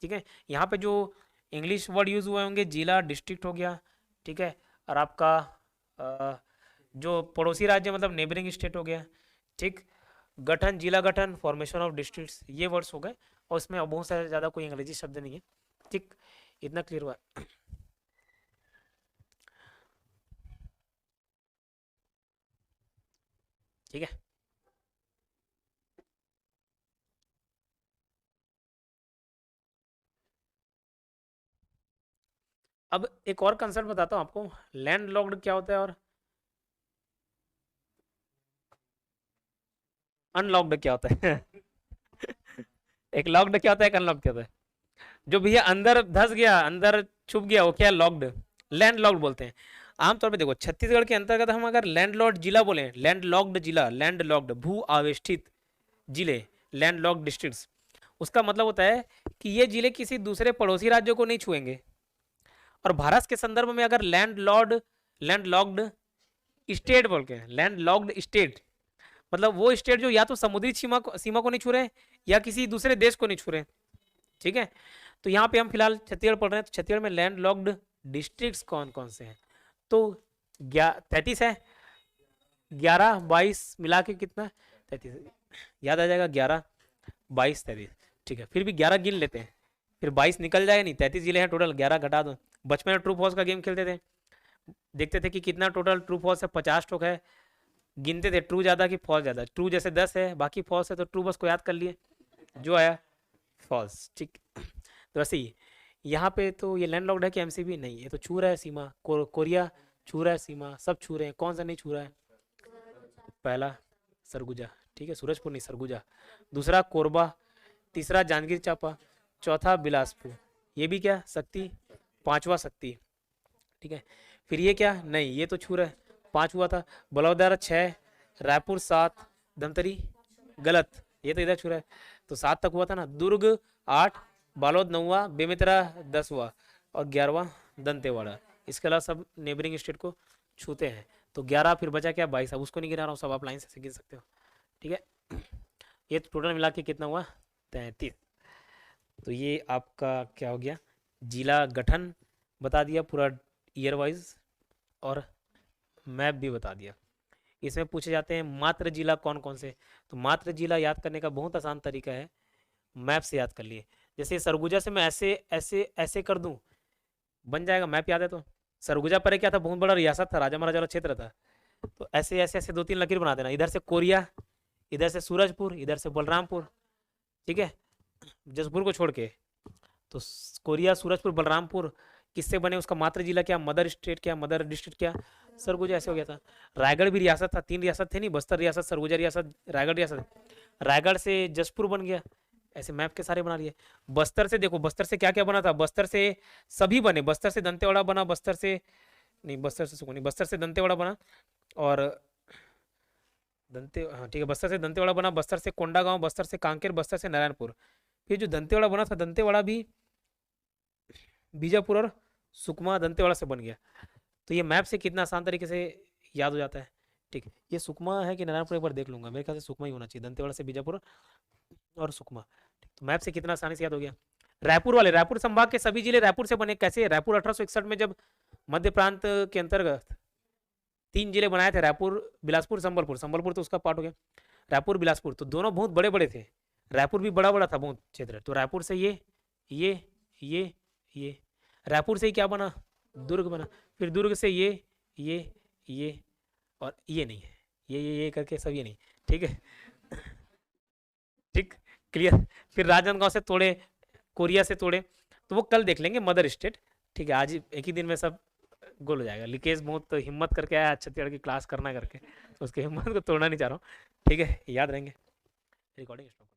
ठीक है, यहाँ पे जो इंग्लिश वर्ड यूज हुए होंगे, जिला, डिस्ट्रिक्ट हो गया। ठीक है, और आपका जो पड़ोसी राज्य मतलब नेबरिंग स्टेट हो गया। ठीक, गठन, जिला गठन, फॉर्मेशन ऑफ डिस्ट्रिक्ट्स, ये वर्ड्स हो गए, और उसमें बहुत सारे ज़्यादा कोई अंग्रेजी शब्द नहीं है। ठीक, इतना क्लियर हुआ? ठीक है, अब एक और कंसेप्ट बताता हूँ आपको, लैंड लॉक्ड क्या होता है और अनलॉक्ड क्या होता है। एक लॉक्ड क्या होता है, एक अनलॉक्ड क्या होता है। जो भैया अंदर धस गया, अंदर छुप गया, वो क्या है? लॉक्ड, लैंड लॉक्ड बोलते हैं। आमतौर पे देखो, छत्तीसगढ़ के अंतर्गत हम अगर लैंड लॉक्ड जिला बोले, लैंड लॉक्ड जिला, लैंड लॉक्ड भू आवेष्टित जिले, लैंड लॉक्ड डिस्ट्रिक्ट्स, उसका मतलब होता है कि ये जिले किसी दूसरे पड़ोसी राज्यों को नहीं छुएंगे। और भारत के संदर्भ में अगर लैंड लॉक्ड स्टेट बोल के, लैंड लॉक्ड स्टेट मतलब वो स्टेट जो या तो समुद्री सीमा को नहीं छू रहे या किसी दूसरे देश को नहीं छू रहे। ठीक है, तो यहाँ पे हम फिलहाल छत्तीसगढ़ पढ़ रहे हैं, तो छत्तीसगढ़ में लैंड लॉक्ड डिस्ट्रिक्ट्स कौन कौन से हैं? तो 33 है, 11 22 मिला के कितना? 33 याद आ जाएगा, 11 22 33। ठीक है, फिर भी 11 गिन लेते हैं, फिर 22 निकल जाएगा नहीं, 33 जिले हैं टोटल, 11 घटा दो। बचपन में ट्रू फॉल्स का गेम खेलते थे, देखते थे कि कितना टोटल ट्रू फॉल्स है, 50 टोक है, गिनते थे ट्रू ज्यादा कि फॉल्स ज्यादा। ट्रू जैसे 10 है, बाकी फॉल्स है, तो ट्रू बस को याद कर लिए, जो आया फॉल्स। ठीक, तो वैसे ही यहाँ पे तो ये लैंड लॉक्ड है कि एमसीबी नहीं, ये तो छू रहा है सीमा, कोरिया छू रहा है सीमा, सब छू रहे हैं। कौन सा नहीं छू रहा है? पहला सरगुजा, ठीक है, सूरजपुर नहीं, सरगुजा। दूसरा कोरबा, तीसरा जांजगीर चांपा, चौथा बिलासपुर, ये भी क्या शक्ति, पांचवा शक्ति, ठीक है। फिर ये क्या, नहीं ये तो छू रहा है, 5 हुआ था, बलौदारा 6, रायपुर 7, धमतरी गलत, ये तो इधर छू रहा है, तो 7 तक हुआ था ना। दुर्ग 8, बालोद 9वां, बेमेतरा 10वां और 11वां दंतेवाड़ा। इसके अलावा सब नेबरिंग स्टेट को छूते हैं। तो 11 फिर बचा क्या, 22। अब उसको नहीं गिना रहा हूँ, सब आप लाइन से गिन सकते हो, ठीक है। ये टोटल मिला के कितना हुआ, 33। तो ये आपका क्या हो गया, जिला गठन बता दिया पूरा ईयर वाइज और मैप भी बता दिया। इसमें पूछे जाते हैं मात्र जिला कौन कौन से, तो मात्र जिला याद करने का बहुत आसान तरीका है, मैप से याद कर लिए। जैसे सरगुजा से मैं ऐसे ऐसे ऐसे कर दूं, बन जाएगा, मैप याद है तो। सरगुजा पर क्या था, बहुत बड़ा रियासत था, राजा महाराजा वाला क्षेत्र था, तो ऐसे ऐसे ऐसे 2-3 लकीर बना देना, इधर से कोरिया, इधर से सूरजपुर, इधर से बलरामपुर, ठीक है, जसपुर को छोड़ के। तो कोरिया, सूरजपुर, बलरामपुर किससे बने, उसका मात्र जिला क्या, मदर स्टेट क्या, मदर डिस्ट्रिक्ट क्या, सरगुजा, ऐसे हो गया था। रायगढ़ भी रियासत था, 3 रियासत थे नहीं, बस्तर रियासत, सरगुजा रियासत, रायगढ़ रियासत। रायगढ़ से जसपुर बन गया, ऐसे मैप के सारे बना लिए। बस्तर से देखो, बस्तर से क्या क्या बना था, बस्तर से सभी बने, बस्तर से दंतेवाड़ा बना, बस्तर से नहीं, बस्तर से सुकूनी, बस्तर से दंतेवाड़ा बना, और हाँ ठीक है, बस्तर से दंतेवाड़ा बना, बस्तर से कोंडागांव, बस्तर से कांकेर, बस्तर से नारायणपुर। फिर जो दंतेवाड़ा बना था, दंतेवाड़ा भी बीजापुर और सुकमा दंतेवाड़ा से बन गया। तो ये मैप से कितना आसान तरीके से याद हो जाता है, ठीक है। ये सुकमा है कि नारायणपुर, एक बार देख लूंगा, मेरे ख्याल से सुकमा ही होना चाहिए, दंतेवाड़ा से बीजापुर और सुकमा। तो मैप से कितना आसानी से याद हो गया। रायपुर वाले, रायपुर संभाग के सभी जिले रायपुर से बने, कैसे, रायपुर 1861 में जब मध्य प्रांत के अंतर्गत 3 जिले बनाए थे, रायपुर, बिलासपुर, संबलपुर। संबलपुर तो उसका पार्ट हो गया, रायपुर, बिलासपुर, तो दोनों बहुत बड़े बड़े थे, रायपुर भी बड़ा बड़ा था बहुत क्षेत्र। तो रायपुर से ये रायपुर से ही क्या बना, दुर्ग बना। फिर दुर्ग से ये और ये नहीं है, ये करके सब ये नहीं, ठीक है, ठीक, क्लियर। फिर राजनांदगांव से तोड़े, कोरिया से तोड़े, तो वो कल देख लेंगे मदर स्टेट, ठीक है। आज एक ही दिन में सब गोल हो जाएगा। लिकेज बहुत हिम्मत करके आया छत्तीसगढ़ की क्लास करना करके, तो उसकी हिम्मत को तोड़ना नहीं चाह रहा हूँ, ठीक है, याद रहेंगे। Recording stop.